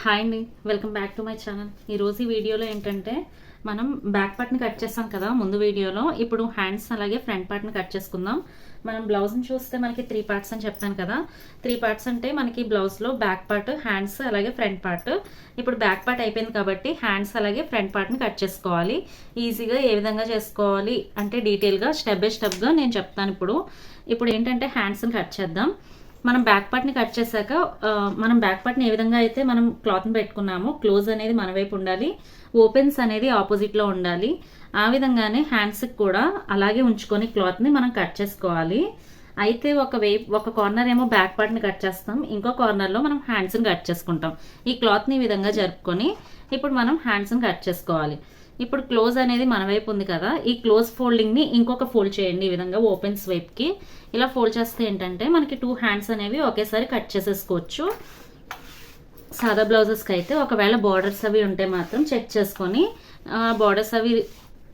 Hi అండి, welcome back to my channel. ఈరోజు ఈ వీడియోలో ఏంటంటే మనం బ్యాక్ పార్ట్ని కట్ చేస్తాం కదా ముందు వీడియోలో. ఇప్పుడు హ్యాండ్స్ అలాగే ఫ్రంట్ పార్ట్ని కట్ చేసుకుందాం. మనం బ్లౌజ్ని చూస్తే మనకి 3 పార్ట్స్ అని చెప్తాను కదా. 3 పార్ట్స్ అంటే మనకి బ్లౌజ్లో బ్యాక్ పార్ట్, హ్యాండ్స్ అలాగే ఫ్రంట్ పార్ట్. ఇప్పుడు బ్యాక్ పార్ట్ అయిపోయింది కాబట్టి హ్యాండ్స్ అలాగే ఫ్రంట్ పార్ట్ని కట్ చేసుకోవాలి. ఈజీగా ఏ విధంగా చేసుకోవాలి అంటే డీటెయిల్గా స్టెప్ బై స్టెప్గా నేను చెప్తాను. ఇప్పుడు ఏంటంటే హ్యాండ్స్ని కట్ చేద్దాం. మనం బ్యాక్ పార్ట్ని కట్ చేశాక మనం బ్యాక్ పార్ట్ని ఏ విధంగా అయితే మనం క్లాత్ని పెట్టుకున్నామో క్లోజ్ అనేది మన వైపు ఉండాలి, ఓపెన్స్ అనేది ఆపోజిట్లో ఉండాలి. ఆ విధంగానే హ్యాండ్స్కి కూడా అలాగే ఉంచుకొని క్లాత్ని మనం కట్ చేసుకోవాలి. అయితే ఒక కార్నర్ ఏమో బ్యాక్ పార్ట్ని కట్ చేస్తాం, ఇంకో కార్నర్లో మనం హ్యాండ్స్ని కట్ చేసుకుంటాం. ఈ క్లాత్ని ఈ విధంగా జరుపుకొని ఇప్పుడు మనం హ్యాండ్స్ని కట్ చేసుకోవాలి. ఇప్పుడు క్లోజ్ అనేది మన వైపు ఉంది కదా, ఈ క్లోజ్ ఫోల్డింగ్ని ఇంకొక ఫోల్డ్ చేయండి. ఈ విధంగా ఓపెన్స్ వైపుకి ఇలా ఫోల్డ్ చేస్తే ఏంటంటే మనకి 2 హ్యాండ్స్ అనేవి ఒకేసారి కట్ చేసేసుకోవచ్చు. సాదా బ్లౌజెస్కి అయితే ఒకవేళ బార్డర్స్ అవి ఉంటే మాత్రం చెక్ చేసుకొని బార్డర్స్ అవి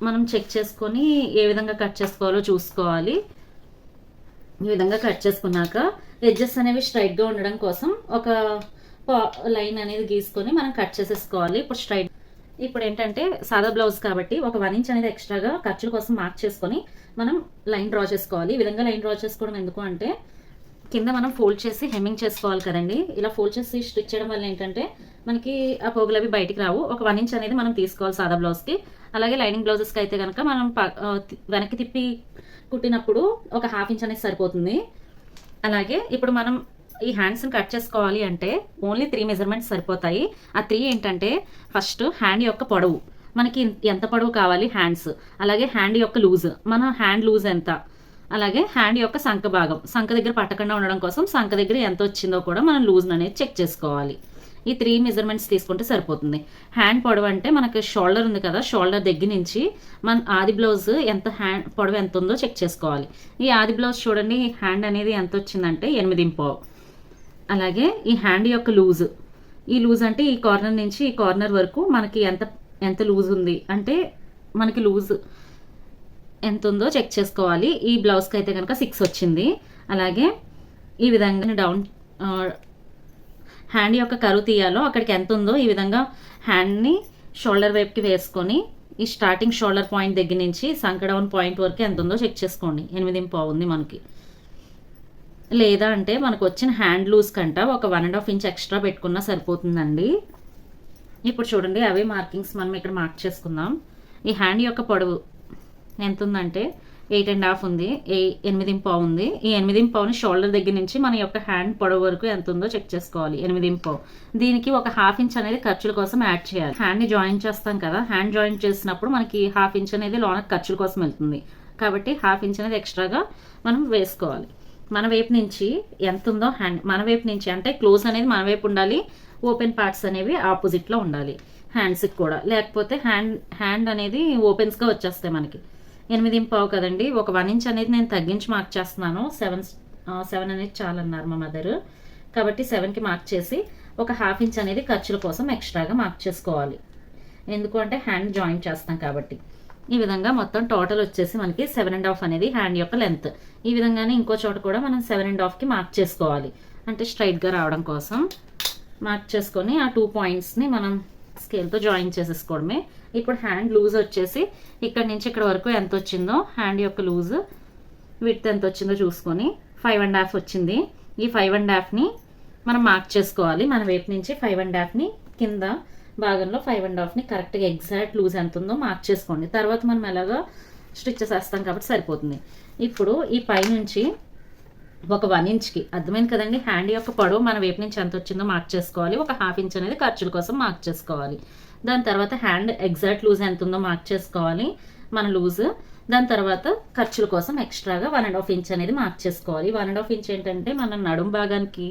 మనం చెక్ చేసుకొని ఏ విధంగా కట్ చేసుకోవాలో చూసుకోవాలి. ఈ విధంగా కట్ చేసుకున్నాక ఎడ్జెస్ అనేవి స్ట్రైట్గా ఉండడం కోసం ఒక లైన్ అనేది గీసుకొని మనం కట్ చేసేసుకోవాలి. ఇప్పుడు ఏంటంటే సాదా బ్లౌజ్ కాబట్టి ఒక 1 ఇంచ్ అనేది ఎక్స్ట్రాగా ఖర్చుల కోసం మార్క్ చేసుకొని మనం లైన్ డ్రా చేసుకోవాలి. ఈ విధంగా లైన్ డ్రా చేసుకోవడం ఎందుకు అంటే కింద మనం ఫోల్డ్ చేసి హెమ్మింగ్ చేసుకోవాలి కదండి. ఇలా ఫోల్డ్ చేసి స్టిచ్ చేయడం వల్ల ఏంటంటే మనకి ఆ పోగులు అవి బయటికి రావు. ఒక 1 ఇంచ్ అనేది మనం తీసుకోవాలి సాదా బ్లౌజ్కి. అలాగే లైనింగ్ బ్లౌజెస్కి అయితే కనుక మనం వెనక్కి తిప్పి కుట్టినప్పుడు ఒక 1/2 ఇంచ్ అనేది సరిపోతుంది. అలాగే ఇప్పుడు మనం ఈ హ్యాండ్స్ని కట్ చేసుకోవాలి అంటే ఓన్లీ 3 మెజర్మెంట్స్ సరిపోతాయి. ఆ 3 ఏంటంటే ఫస్ట్ హ్యాండ్ యొక్క పొడవు, మనకి ఎంత పొడవు కావాలి హ్యాండ్స్, అలాగే హ్యాండ్ యొక్క లూజ్, మన హ్యాండ్ లూజ్ ఎంత, అలాగే హ్యాండ్ యొక్క సంఖ భాగం, సంఖ దగ్గర పట్టకుండా ఉండడం కోసం సంఖ దగ్గర ఎంత వచ్చిందో కూడా మనం లూజ్ అనేది చెక్ చేసుకోవాలి. ఈ 3 మెజర్మెంట్స్ తీసుకుంటే సరిపోతుంది. హ్యాండ్ పొడవు అంటే మనకి షోల్డర్ ఉంది కదా, షోల్డర్ దగ్గర నుంచి మన ఆది బ్లౌజ్ హ్యాండ్ పొడవు ఎంత ఉందో చెక్ చేసుకోవాలి. ఈ ఆది బ్లౌజ్ చూడండి, హ్యాండ్ అనేది ఎంత వచ్చిందంటే 8.5. అలాగే ఈ హ్యాండ్ యొక్క లూజ్, ఈ లూజ్ అంటే ఈ కార్నర్ నుంచి ఈ కార్నర్ వరకు మనకి ఎంత లూజ్ ఉంది అంటే మనకి లూజ్ ఎంత ఉందో చెక్ చేసుకోవాలి. ఈ బ్లౌజ్కి అయితే కనుక 6 వచ్చింది. అలాగే ఈ విధంగా డౌన్ హ్యాండ్ యొక్క కరువు తీయాలో అక్కడికి ఎంత ఉందో ఈ విధంగా హ్యాండ్ని షోల్డర్ వైపుకి వేసుకొని ఈ స్టార్టింగ్ షోల్డర్ పాయింట్ దగ్గర నుంచి సంక డౌన్ పాయింట్ వరకు ఎంత ఉందో చెక్ చేసుకోండి. 8.5 ఉంది మనకి. లేదా అంటే మనకు వచ్చిన హ్యాండ్ లూజ్ కంట ఒక 1.5 ఇంచ్ ఎక్స్ట్రా పెట్టుకున్నా సరిపోతుందండి. ఇప్పుడు చూడండి అవే మార్కింగ్స్ మనం ఇక్కడ మార్క్ చేసుకుందాం. ఈ హ్యాండ్ యొక్క పొడవు ఎంత ఉందంటే 8.5 ఉంది, 8.5 ఉంది. ఈ 8.5ని షోల్డర్ దగ్గర నుంచి మన యొక్క హ్యాండ్ పొడవు వరకు ఎంత ఉందో చెక్ చేసుకోవాలి. 8.5. దీనికి ఒక 1/2 ఇంచ్ అనేది ఖర్చుల కోసం యాడ్ చేయాలి. హ్యాండ్ని జాయిన్ చేస్తాం కదా, హ్యాండ్ జాయిన్ చేసినప్పుడు మనకి 1/2 ఇంచ్ అనేది లోన ఖర్చుల కోసం వెళ్తుంది కాబట్టి 1/2 ఇంచ్ అనేది ఎక్స్ట్రాగా మనం వేసుకోవాలి. మన వైపు నుంచి ఎంత ఉందో హ్యాండ్ మన వైపు నుంచి అంటే క్లోజ్ అనేది మన వైపు ఉండాలి, ఓపెన్ పార్ట్స్ అనేవి ఆపోజిట్లో ఉండాలి హ్యాండ్స్కి కూడా. లేకపోతే హ్యాండ్ అనేది ఓపెన్స్గా వచ్చేస్తాయి మనకి. 8.5 కదండి, ఒక 1 ఇంచ్ అనేది నేను తగ్గించి మార్క్ చేస్తున్నాను. 7 అనేది చాలన్నారు మా మదర్, కాబట్టి 7కి మార్క్ చేసి ఒక 1/2 ఇంచ్ అనేది ఖర్చుల కోసం ఎక్స్ట్రాగా మార్క్ చేసుకోవాలి. ఎందుకు అంటే హ్యాండ్ జాయిన్ చేస్తాం కాబట్టి. ఈ విధంగా మొత్తం టోటల్ వచ్చేసి మనకి 7.5 అనేది హ్యాండ్ యొక్క లెంత్. ఈ విధంగానే ఇంకో చోట కూడా మనం 7.5కి మార్క్ చేసుకోవాలి, అంటే స్ట్రైట్గా రావడం కోసం మార్క్ చేసుకొని ఆ 2 పాయింట్స్ని మనం స్కేల్తో జాయిన్ చేసేసుకోవడమే. ఇప్పుడు హ్యాండ్ లూజ్ వచ్చేసి ఇక్కడ నుంచి ఇక్కడ వరకు ఎంత వచ్చిందో హ్యాండ్ యొక్క లూజ్ విడ్త్ ఎంత వచ్చిందో చూసుకొని 5.5 వచ్చింది. ఈ 5.5ని మనం మార్క్ చేసుకోవాలి. మన వైపు నుంచి 5.5ని కింద భాగంలో 5.5ని కరెక్ట్గా ఎగ్జాక్ట్ లూజ్ ఎంత ఉందో మార్క్ చేసుకోండి. తర్వాత మనం ఎలాగో స్టిచ్చెస్ వేస్తాం కాబట్టి సరిపోతుంది. ఇప్పుడు ఈ పై నుంచి ఒక 1 ఇంచ్కి అర్థమైంది కదండి, హ్యాండ్ యొక్క పొడవు మన వైపు నుంచి ఎంత వచ్చిందో మార్క్ చేసుకోవాలి. ఒక 1/2 ఇంచ్ అనేది ఖర్చుల కోసం మార్క్ చేసుకోవాలి. దాని తర్వాత హ్యాండ్ ఎగ్జాక్ట్ లూజ్ ఎంత ఉందో మార్క్ చేసుకోవాలి మన లూజ్. దాని తర్వాత ఖర్చుల కోసం ఎక్స్ట్రాగా 1.5 ఇంచ్ అనేది మార్క్ చేసుకోవాలి. 1.5 ఇంచ్ ఏంటంటే మనం నడుం భాగానికి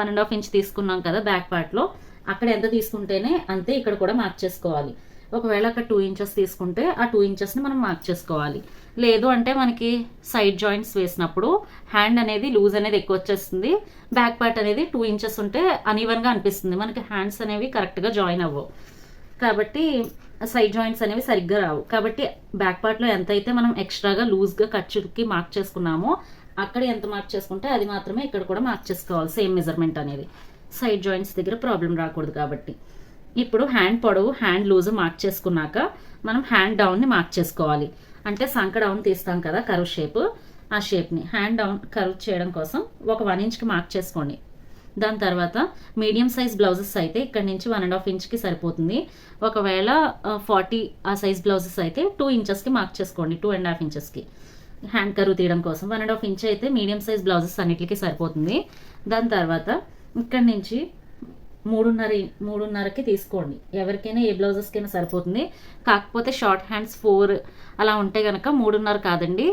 1.5 ఇంచ్ తీసుకున్నాం కదా బ్యాక్ పార్ట్లో, అక్కడ ఎంత తీసుకుంటేనే అంతే ఇక్కడ కూడా మార్క్ చేసుకోవాలి. ఒకవేళ అక్కడ 2 ఇంచెస్ తీసుకుంటే ఆ 2 ఇంచెస్ని మనం మార్క్ చేసుకోవాలి. లేదు అంటే మనకి సైడ్ జాయింట్స్ వేసినప్పుడు హ్యాండ్ అనేది లూజ్ అనేది ఎక్కువ వచ్చేస్తుంది, బ్యాక్ పార్ట్ అనేది 2 ఇంచెస్ ఉంటే అన్ఈవెన్గా అనిపిస్తుంది, మనకి హ్యాండ్స్ అనేవి కరెక్ట్గా జాయిన్ అవ్వవు కాబట్టి సైడ్ జాయింట్స్ అనేవి సరిగ్గా రావు. కాబట్టి బ్యాక్ పార్ట్లో ఎంత అయితే మనం ఎక్స్ట్రాగా లూజ్గా ఖర్చుకి మార్క్ చేసుకున్నామో అక్కడ ఎంత మార్క్ చేసుకుంటే అది మాత్రమే ఇక్కడ కూడా మార్క్ చేసుకోవాలి. సేమ్ మెజర్మెంట్ అనేది సైడ్ జాయింట్స్ దగ్గర ప్రాబ్లం రాకూడదు కాబట్టి. ఇప్పుడు హ్యాండ్ పొడవు హ్యాండ్ లూజ్ మార్క్ చేసుకున్నాక మనం హ్యాండ్ డౌన్ని మార్క్ చేసుకోవాలి. అంటే సంక డౌన్ తీస్తాం కదా కర్వ్ షేప్, ఆ షేప్ని హ్యాండ్ డౌన్ కర్వ్ చేయడం కోసం ఒక 1 ఇంచ్కి మార్క్ చేసుకోండి. దాని తర్వాత మీడియం సైజ్ బ్లౌజెస్ అయితే ఇక్కడ నుంచి 1.5 ఇంచ్కి సరిపోతుంది. ఒకవేళ 40 ఆ సైజ్ బ్లౌజెస్ అయితే 2 ఇంచెస్కి మార్క్ చేసుకోండి, 2.5 ఇంచెస్కి హ్యాండ్ కర్వ్ తీయడం కోసం. 1.5 ఇంచ్ అయితే మీడియం సైజ్ బ్లౌజెస్ అన్నిటికీ సరిపోతుంది. దాని తర్వాత ఇక్కడ నుంచి 3.5కి తీసుకోండి. ఎవరికైనా ఏ బ్లౌజెస్కైనా సరిపోతుంది. కాకపోతే షార్ట్ హ్యాండ్స్ 4 అలా ఉంటే కనుక 3.5 కాదండి.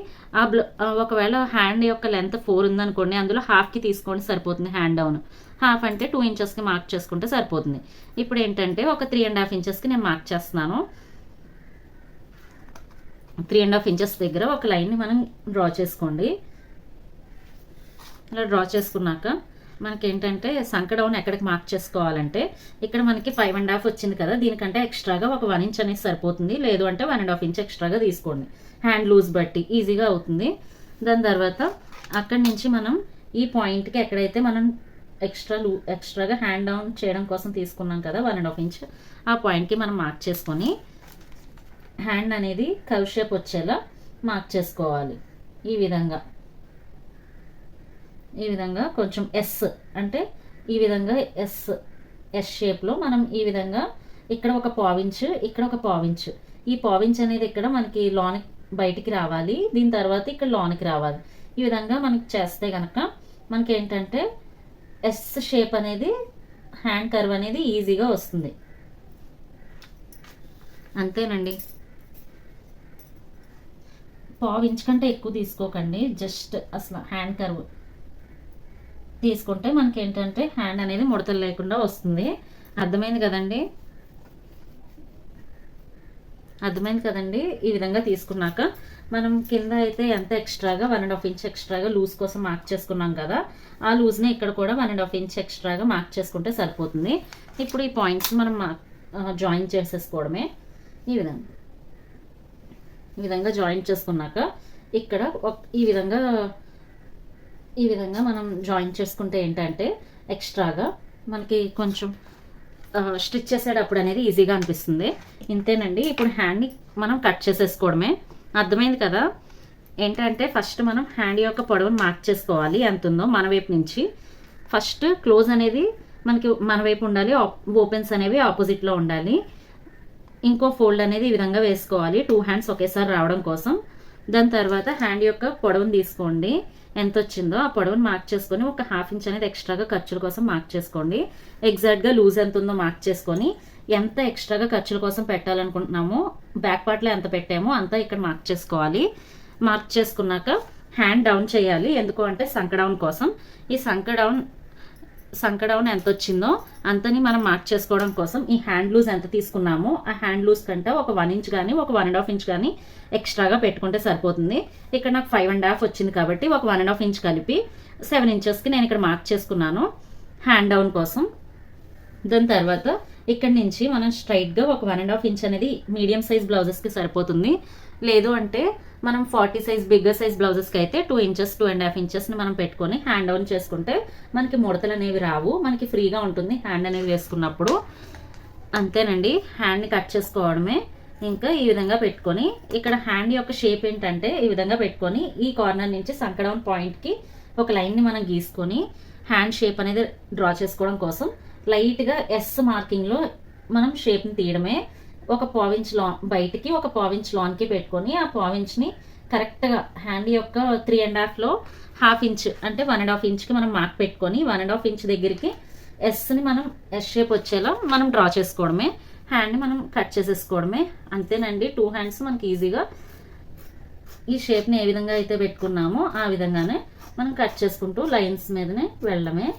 ఒకవేళ హ్యాండ్ యొక్క లెంత్ 4 ఉందనుకోండి, అందులో హాఫ్కి తీసుకోండి సరిపోతుంది. హ్యాండ్ డౌన్ హాఫ్ అంటే 2 ఇంచెస్కి మార్క్ చేసుకుంటే సరిపోతుంది. ఇప్పుడు ఏంటంటే ఒక 3.5 ఇంచెస్కి నేను మార్క్ చేస్తున్నాను. 3.5 ఇంచెస్ దగ్గర ఒక లైన్ని మనం డ్రా చేసుకోండి. ఇలా డ్రా చేసుకున్నాక మనకి ఏంటంటే సంక డౌన్ ఎక్కడికి మార్క్ చేసుకోవాలంటే ఇక్కడ మనకి 5.5 వచ్చింది కదా, దీనికంటే ఎక్స్ట్రాగా ఒక 1 ఇంచ్ అనేది సరిపోతుంది. లేదు అంటే 1.5 ఇంచ్ ఎక్స్ట్రాగా తీసుకోండి, హ్యాండ్ లూజ్ బట్టి ఈజీగా అవుతుంది. దాని తర్వాత అక్కడి నుంచి మనం ఈ పాయింట్కి ఎక్కడైతే మనం ఎక్స్ట్రాగా హ్యాండ్ డౌన్ చేయడం కోసం తీసుకున్నాం కదా 1.5 ఇంచ్, ఆ పాయింట్కి మనం మార్క్ చేసుకొని హ్యాండ్ అనేది కర్వ్ షేప్ వచ్చేలా మార్క్ చేసుకోవాలి. ఈ విధంగా కొంచెం ఎస్ అంటే ఈ విధంగా ఎస్ షేప్లో మనం ఈ విధంగా ఇక్కడ ఒక పావించు, ఇక్కడ ఒక పావించు, ఈ పావించ్ అనేది ఇక్కడ మనకి లోనికి బయటికి రావాలి. దీని తర్వాత ఇక్కడ లోనికి రావాలి. ఈ విధంగా మనకి చేస్తే కనుక మనకి ఏంటంటే ఎస్ షేప్ అనేది హ్యాండ్ కర్వ్ అనేది ఈజీగా వస్తుంది. అంతేనండి. పావించ్ కంటే ఎక్కువ తీసుకోకండి, జస్ట్ అసలు హ్యాండ్ కర్వ్ తీసుకుంటే మనకి ఏంటంటే హ్యాండ్ అనేది ముడతలు లేకుండా వస్తుంది. అర్థమైంది కదండి. ఈ విధంగా తీసుకున్నాక మనం కింద అయితే ఎంత ఎక్స్ట్రాగా 1.5 ఇంచ్ ఎక్స్ట్రాగా లూజ్ కోసం మార్క్ చేసుకున్నాం కదా, ఆ లూజ్ని ఇక్కడ కూడా 1.5 ఇంచ్ ఎక్స్ట్రాగా మార్క్ చేసుకుంటే సరిపోతుంది. ఇప్పుడు ఈ పాయింట్స్ మనం జాయిన్ చేసేసుకోవడమే. ఈ విధంగా జాయిన్ చేసుకున్నాక ఇక్కడ ఈ విధంగా మనం జాయిన్ చేసుకుంటే ఏంటంటే ఎక్స్ట్రాగా మనకి కొంచెం స్టిచ్ చేసేటప్పుడు అనేది ఈజీగా అనిపిస్తుంది. ఇంతేనండి. ఇప్పుడు హ్యాండ్ని మనం కట్ చేసేసుకోవడమే. అర్థమైంది కదా. ఏంటంటే ఫస్ట్ మనం హ్యాండ్ యొక్క పొడవును మార్క్ చేసుకోవాలి ఎంత ఉందో మన వైపు నుంచి. ఫస్ట్ క్లోజ్ అనేది మనకి మన వైపు ఉండాలి, ఓపెన్స్ అనేవి ఆపోజిట్లో ఉండాలి. ఇంకో ఫోల్డ్ అనేది ఈ విధంగా వేసుకోవాలి, 2 హ్యాండ్స్ ఒకేసారి రావడం కోసం. దాని తర్వాత హ్యాండ్ యొక్క పొడవును తీసుకోండి, ఎంత వచ్చిందో ఆ పొడవును మార్క్ చేసుకొని ఒక 1/2 ఇంచ్ అనేది ఎక్స్ట్రాగా ఖర్చుల కోసం మార్క్ చేసుకోండి. ఎగ్జాక్ట్గా లూజ్ ఎంత ఉందో మార్క్ చేసుకొని ఎంత ఎక్స్ట్రాగా ఖర్చుల కోసం పెట్టాలనుకుంటున్నామో, బ్యాక్ పార్ట్లో ఎంత పెట్టామో అంతా ఇక్కడ మార్క్ చేసుకోవాలి. మార్క్ చేసుకున్నాక హ్యాండ్ డౌన్ చేయాలి. ఎందుకు అంటే సంక డౌన్ కోసం. ఈ సంక డౌన్ ఎంత వచ్చిందో అంతని మనం మార్క్ చేసుకోవడం కోసం ఈ హ్యాండ్ లూజ్ ఎంత తీసుకున్నామో ఆ హ్యాండ్ లూజ్ కంటే ఒక 1 ఇంచ్ కానీ ఒక 1.5 ఇంచ్ కానీ ఎక్స్ట్రాగా పెట్టుకుంటే సరిపోతుంది. ఇక్కడ నాకు 5.5 వచ్చింది కాబట్టి ఒక 1.5 ఇంచ్ కలిపి 7 ఇంచెస్కి నేను ఇక్కడ మార్క్ చేసుకున్నాను హ్యాండ్ డౌన్ కోసం. దాని తర్వాత ఇక్కడ నుంచి మనం స్ట్రైట్గా ఒక 1.5 ఇంచ్ అనేది మీడియం సైజ్ బ్లౌజెస్కి సరిపోతుంది. లేదు అంటే మనం 40 సైజ్ బిగ్గర్ సైజ్ బ్లౌజెస్కి అయితే 2 ఇంచెస్ 2.5 ఇంచెస్ని మనం పెట్టుకొని హ్యాండ్ డౌన్ చేసుకుంటే మనకి ముడతలు అనేవి రావు, మనకి ఫ్రీగా ఉంటుంది హ్యాండ్ అనేది వేసుకున్నప్పుడు. అంతేనండి. హ్యాండ్ని కట్ చేసుకోవడమే. ఇంకా ఈ విధంగా పెట్టుకొని ఇక్కడ హ్యాండ్ యొక్క షేప్ ఏంటంటే ఈ విధంగా పెట్టుకొని ఈ కార్నర్ నుంచి సంక డౌన్ పాయింట్కి ఒక లైన్ని మనం గీసుకొని హ్యాండ్ షేప్ అనేది డ్రా చేసుకోవడం కోసం లైట్గా ఎస్ మార్కింగ్లో మనం షేప్ని తీయడమే. ఒక పావించ్ బయటికి ఒక పావించ్ లోన్కి పెట్టుకొని ఆ పావించ్ని కరెక్ట్గా హ్యాండ్ యొక్క 3.5లో 1/2 ఇంచ్ అంటే 1.5 ఇంచ్కి మనం మార్క్ పెట్టుకొని 1.5 ఇంచ్ దగ్గరికి ఎస్ని మనం ఎస్ షేప్ వచ్చేలా మనం డ్రా చేసుకోవడమే. హ్యాండ్ని మనం కట్ చేసేసుకోవడమే. అంతేనండి. 2 హ్యాండ్స్ మనకి ఈజీగా ఈ షేప్ని ఏ విధంగా అయితే పెట్టుకున్నామో ఆ విధంగానే మనం కట్ చేసుకుంటూ లైన్స్ మీదనే వెళ్ళడమే.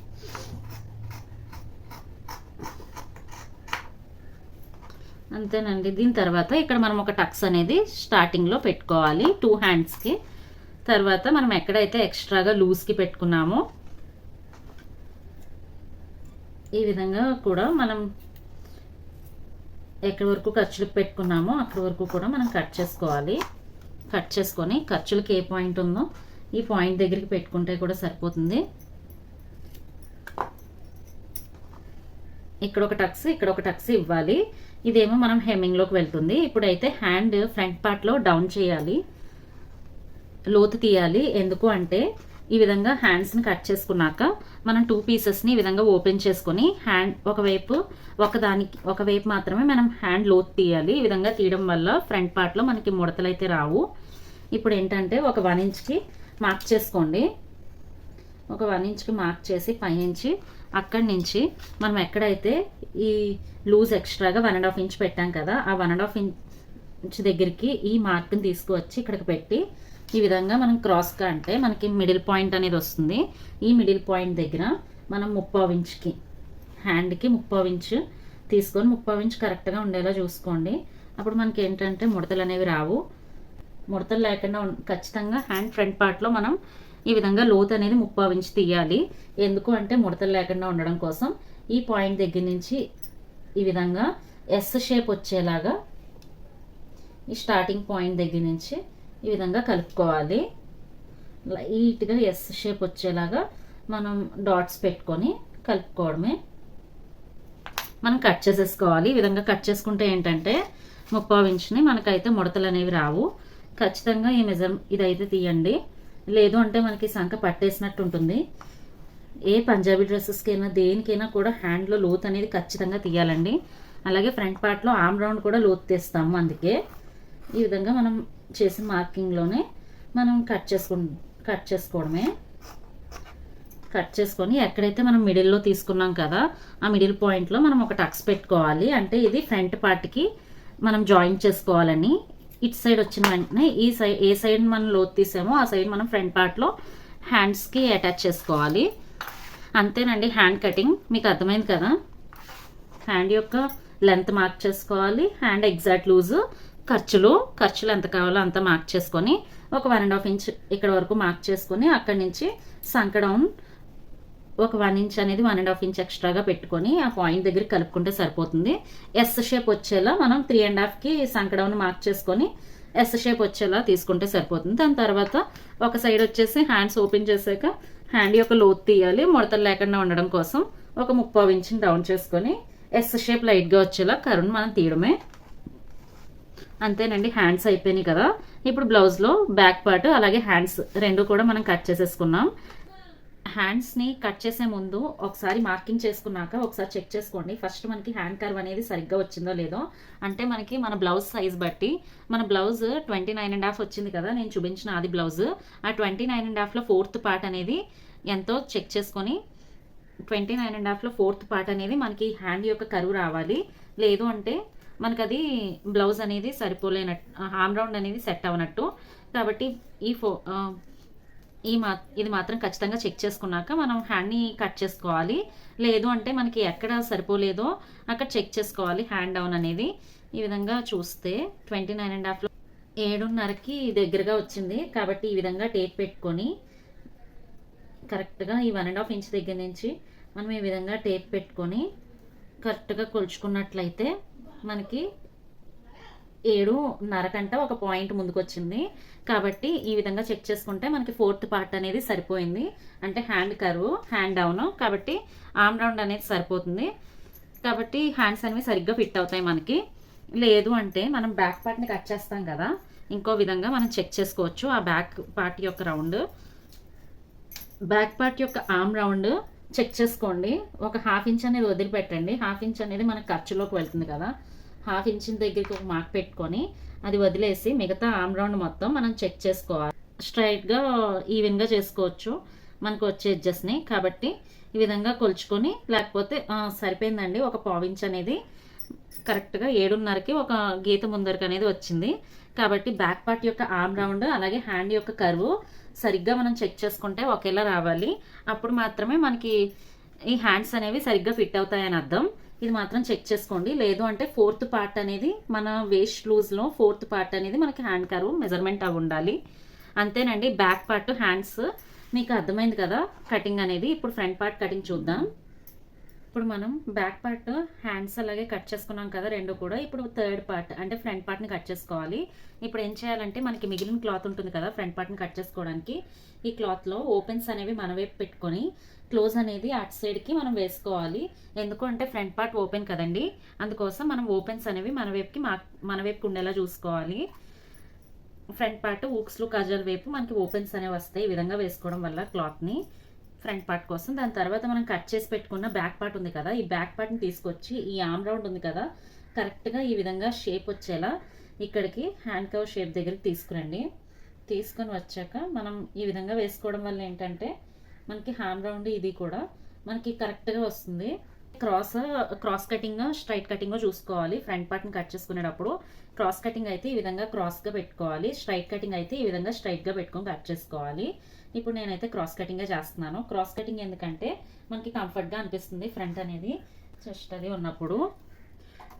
అంతేనండి. దీని తర్వాత ఇక్కడ మనం ఒక టక్స్ అనేది స్టార్టింగ్లో పెట్టుకోవాలి 2 హ్యాండ్స్కి. తర్వాత మనం ఎక్కడైతే ఎక్స్ట్రాగా లూజ్కి పెట్టుకున్నామో ఈ విధంగా కూడా మనం ఎక్కడి వరకు ఖర్చులకు పెట్టుకున్నామో అక్కడి వరకు కూడా మనం కట్ చేసుకోవాలి. కట్ చేసుకొని ఖర్చులకి ఏ పాయింట్ ఉందో ఈ పాయింట్ దగ్గరికి పెట్టుకుంటే కూడా సరిపోతుంది. ఇక్కడ ఒక టక్స్ ఇక్కడ ఒక టక్స్ ఇవ్వాలి. ఇదేమో మనం హెమ్మింగ్లోకి వెళ్తుంది. ఇప్పుడైతే హ్యాండ్ ఫ్రంట్ పార్ట్లో డౌన్ చేయాలి, లోతు తీయాలి. ఎందుకు అంటే ఈ విధంగా హ్యాండ్స్ని కట్ చేసుకున్నాక మనం 2 పీసెస్ని ఈ విధంగా ఓపెన్ చేసుకొని హ్యాండ్ ఒకవైపు మాత్రమే మనం హ్యాండ్ లోతు తీయాలి. ఈ విధంగా తీయడం వల్ల ఫ్రంట్ పార్ట్లో మనకి ముడతలు అయితే రావు. ఇప్పుడు ఏంటంటే ఒక 1 ఇంచ్కి మార్క్ చేసుకోండి. ఒక 1 ఇంచ్కి మార్క్ చేసి పైనుంచి అక్కడి నుంచి మనం ఎక్కడైతే ఈ లూజ్ ఎక్స్ట్రాగా 1.5 ఇంచ్ పెట్టాం కదా, ఆ 1.5 ఇంచ్ దగ్గరికి ఈ మార్క్ని తీసుకువచ్చి ఇక్కడికి పెట్టి ఈ విధంగా మనం క్రాస్గా అంటే మనకి మిడిల్ పాయింట్ అనేది వస్తుంది. ఈ మిడిల్ పాయింట్ దగ్గర మనం 3/4 ఇంచ్కి హ్యాండ్కి 3/4 ఇంచ్ తీసుకొని 3/4 ఇంచ్ కరెక్ట్గా ఉండేలా చూసుకోండి. అప్పుడు మనకి ఏంటంటే ముడతలు అనేవి రావు. ముడతలు లేకుండా ఖచ్చితంగా హ్యాండ్ ఫ్రంట్ పార్ట్లో మనం ఈ విధంగా లోతు అనేది 3/4 ఇంచ్ తీయాలి. ఎందుకు అంటే ముడతలు లేకుండా ఉండడం కోసం. ఈ పాయింట్ దగ్గర నుంచి ఈ విధంగా ఎస్ షేప్ వచ్చేలాగా ఈ స్టార్టింగ్ పాయింట్ దగ్గర నుంచి ఈ విధంగా కలుపుకోవాలి. లైట్గా ఎస్ షేప్ వచ్చేలాగా మనం డాట్స్ పెట్టుకొని కలుపుకోవడమే. మనం కట్ చేసేసుకోవాలి. ఈ విధంగా కట్ చేసుకుంటే ఏంటంటే 3/4 ఇంచ్ని మనకైతే ముడతలు అనేవి రావు. ఖచ్చితంగా ఇదైతే తీయండి, లేదు అంటే మనకి సంక పట్టేసినట్టు ఉంటుంది. ఏ పంజాబీ డ్రెస్సెస్కైనా దేనికైనా కూడా హ్యాండ్లో లోతు అనేది ఖచ్చితంగా తీయాలండి. అలాగే ఫ్రంట్ పార్ట్లో ఆర్మ్ రౌండ్ కూడా లోతు తీస్తాము. అందుకే ఈ విధంగా మనం చేసిన మార్కింగ్లోనే మనం కట్ చేసుకోవడమే. కట్ చేసుకొని ఎక్కడైతే మనం మిడిల్లో తీసుకున్నాం కదా, ఆ మిడిల్ పాయింట్లో మనం ఒక టక్స్ పెట్టుకోవాలి. అంటే ఇది ఫ్రంట్ పార్ట్కి మనం జాయిన్ చేసుకోవాలని. ఇటు సైడ్ వచ్చిన వెంటనే ఏ సైడ్ మనం లోతు తీసామో ఆ సైడ్ మనం ఫ్రంట్ పార్ట్లో హ్యాండ్స్కి అటాచ్ చేసుకోవాలి. అంతేనండి హ్యాండ్ కటింగ్. మీకు అర్థమైంది కదా. హ్యాండ్ యొక్క లెంత్ మార్క్ చేసుకోవాలి, హ్యాండ్ ఎగ్జాక్ట్ లూజు, ఖర్చులు ఎంత కావాలో అంత మార్క్ చేసుకొని ఒక 1.5 ఇంచ్ ఇక్కడ వరకు మార్క్ చేసుకొని అక్కడి నుంచి సంక డౌన్ ఒక 1 ఇంచ్ అనేది 1.5 ఇంచ్ ఎక్స్ట్రాగా పెట్టుకొని ఆ పాయింట్ దగ్గర కలుపుకుంటే సరిపోతుంది. ఎస్ షేప్ వచ్చేలా మనం 3.5కి సంక డౌన్ మార్క్ చేసుకొని ఎస్ షేప్ వచ్చేలా తీసుకుంటే సరిపోతుంది. దాని తర్వాత ఒక సైడ్ వచ్చేసి హ్యాండ్స్ ఓపెన్ చేశాక హ్యాండ్ యొక్క లోతు తీయాలి. ముడతలు లేకుండా ఉండడం కోసం ఒక 3/4 ఇంచ్ని డౌన్ చేసుకొని ఎస్ షేప్ లైట్గా వచ్చేలా కరువును మనం తీయడమే. అంతేనండి, హ్యాండ్స్ అయిపోయినాయి కదా. ఇప్పుడు బ్లౌజ్లో బ్యాక్ పార్ట్ అలాగే హ్యాండ్స్ రెండు కూడా మనం కట్ చేసేసుకున్నాం. హ్యాండ్స్ని కట్ చేసే ముందు ఒకసారి మార్కింగ్ చేసుకున్నాక ఒకసారి చెక్ చేసుకోండి. ఫస్ట్ మనకి హ్యాండ్ కర్వ్ అనేది సరిగ్గా వచ్చిందో లేదో. అంటే మనకి మన బ్లౌజ్ సైజ్ బట్టి మన బ్లౌజ్ 29.5 వచ్చింది కదా, నేను చూపించిన అది బ్లౌజ్. ఆ 29.5లో 4th పార్ట్ అనేది ఎంతో చెక్ చేసుకొని 29.5లో 4th పార్ట్ అనేది మనకి హ్యాండ్ యొక్క కరువు రావాలి. లేదు అంటే మనకు అది బ్లౌజ్ అనేది సరిపోలేనట్టు, ఆర్మ్ రౌండ్ అనేది సెట్ అవ్వనట్టు. కాబట్టి ఇది మాత్రం ఖచ్చితంగా చెక్ చేసుకున్నాక మనం హ్యాండ్ని కట్ చేసుకోవాలి. లేదు అంటే మనకి ఎక్కడ సరిపోలేదో అక్కడ చెక్ చేసుకోవాలి హ్యాండ్ డౌన్ అనేది. ఈ విధంగా చూస్తే 29.5లో 7.5కి దగ్గరగా వచ్చింది. కాబట్టి ఈ విధంగా టేప్ పెట్టుకొని కరెక్ట్గా ఈ 1.5 ఇంచ్ దగ్గర నుంచి మనం ఈ విధంగా టేప్ పెట్టుకొని కరెక్ట్గా కొలుచుకున్నట్లయితే మనకి 7.5 కంటే ఒక పాయింట్ ముందుకు వచ్చింది. కాబట్టి ఈ విధంగా చెక్ చేసుకుంటే మనకి 4th పార్ట్ అనేది సరిపోయింది. అంటే హ్యాండ్ కర్వ్, హ్యాండ్ డౌన్, కాబట్టి ఆర్మ్ రౌండ్ అనేది సరిపోతుంది. కాబట్టి హ్యాండ్స్ అనేవి సరిగ్గా ఫిట్ అవుతాయి మనకి. లేదు అంటే మనం బ్యాక్ పార్ట్ని కట్ చేస్తాం కదా, ఇంకో విధంగా మనం చెక్ చేసుకోవచ్చు. ఆ బ్యాక్ పార్ట్ యొక్క రౌండ్, బ్యాక్ పార్ట్ యొక్క ఆర్మ్ రౌండ్ చెక్ చేసుకోండి. ఒక 1/2 ఇంచ్ అనేది వదిలిపెట్టండి. 1/2 ఇంచ్ అనేది మనకు ఖర్చులోకి వెళ్తుంది కదా, 1/2 ఇంచ్ దగ్గరికి ఒక మార్క్ పెట్టుకొని అది వదిలేసి మిగతా ఆర్మ్ రౌండ్ మొత్తం మనం చెక్ చేసుకోవాలి. స్ట్రైట్గా ఈవెన్గా చేసుకోవచ్చు మనకు వచ్చే ఎడ్జెస్ని. కాబట్టి ఈ విధంగా కొలుచుకొని, లేకపోతే సరిపోయిందండి. ఒక 1/4 ఇంచ్ అనేది కరెక్ట్గా 7.5కి ఒక గీత ముందరికి అనేది వచ్చింది. కాబట్టి బ్యాక్ పార్ట్ యొక్క ఆర్మ్ రౌండ్ అలాగే హ్యాండ్ యొక్క కర్వ్ సరిగ్గా మనం చెక్ చేసుకుంటే ఒకేలా రావాలి. అప్పుడు మాత్రమే మనకి ఈ హ్యాండ్స్ అనేవి సరిగ్గా ఫిట్ అవుతాయని అర్థం. ఇది మాత్రం చెక్ చేసుకోండి. లేదు అంటే 4th పార్ట్ అనేది మన వేస్ట్ లూజ్లో 4th పార్ట్ అనేది మనకి హ్యాండ్ కర్వ్ మెజర్మెంట్ అవి ఉండాలి. అంతేనండి, బ్యాక్ పార్ట్ హ్యాండ్స్ మీకు అర్థమైంది కదా కటింగ్ అనేది. ఇప్పుడు ఫ్రంట్ పార్ట్ కటింగ్ చూద్దాం. ఇప్పుడు మనం బ్యాక్ పార్ట్ హ్యాండ్స్ అలాగే కట్ చేసుకున్నాం కదా రెండు కూడా. ఇప్పుడు థర్డ్ పార్ట్ అంటే ఫ్రంట్ పార్ట్ని కట్ చేసుకోవాలి. ఇప్పుడు ఏం చేయాలంటే మనకి మిగిలిన క్లాత్ ఉంటుంది కదా ఫ్రంట్ పార్ట్ని కట్ చేసుకోవడానికి, ఈ క్లాత్లో ఓపెన్స్ అనేవి మన వైపు పెట్టుకొని క్లోజ్ అనేది అటు సైడ్కి మనం వేసుకోవాలి. ఎందుకు అంటే ఫ్రంట్ పార్ట్ ఓపెన్ కదండి, అందుకోసం మనం ఓపెన్స్ అనేవి మన వైపుకి ఉండేలా చూసుకోవాలి. ఫ్రంట్ పార్ట్ ఊక్స్లు కజల్ వైపు మనకి ఓపెన్స్ అనేవి వస్తాయి. ఈ విధంగా వేసుకోవడం వల్ల క్లాత్ని ఫ్రంట్ పార్ట్ కోసం. దాని తర్వాత మనం కట్ చేసి పెట్టుకున్న బ్యాక్ పార్ట్ ఉంది కదా, ఈ బ్యాక్ పార్ట్ని తీసుకొచ్చి ఈ ఆర్మ్ రౌండ్ ఉంది కదా కరెక్ట్గా ఈ విధంగా షేప్ వచ్చేలా ఇక్కడికి హ్యాండ్ కవర్ షేప్ దగ్గరికి తీసుకురండి. తీసుకొని వచ్చాక మనం ఈ విధంగా వేసుకోవడం వల్ల ఏంటంటే మనకి హ్యాండ్ రౌండ్ ఇది కూడా మనకి కరెక్ట్గా వస్తుంది. క్రాస్ కటింగ్ స్ట్రైట్ కటింగ్ చూసుకోవాలి. ఫ్రంట్ పార్ట్ని కట్ చేసుకునేటప్పుడు క్రాస్ కటింగ్ అయితే ఈ విధంగా క్రాస్గా పెట్టుకోవాలి, స్ట్రైట్ కటింగ్ అయితే ఈ విధంగా స్ట్రైట్గా పెట్టుకొని కట్ చేసుకోవాలి. ఇప్పుడు నేనైతే క్రాస్ కటింగే చేస్తున్నాను. క్రాస్ కటింగ్ ఎందుకంటే మనకి కంఫర్ట్గా అనిపిస్తుంది ఫ్రంట్ అనేది జస్ట్ అది ఉన్నప్పుడు,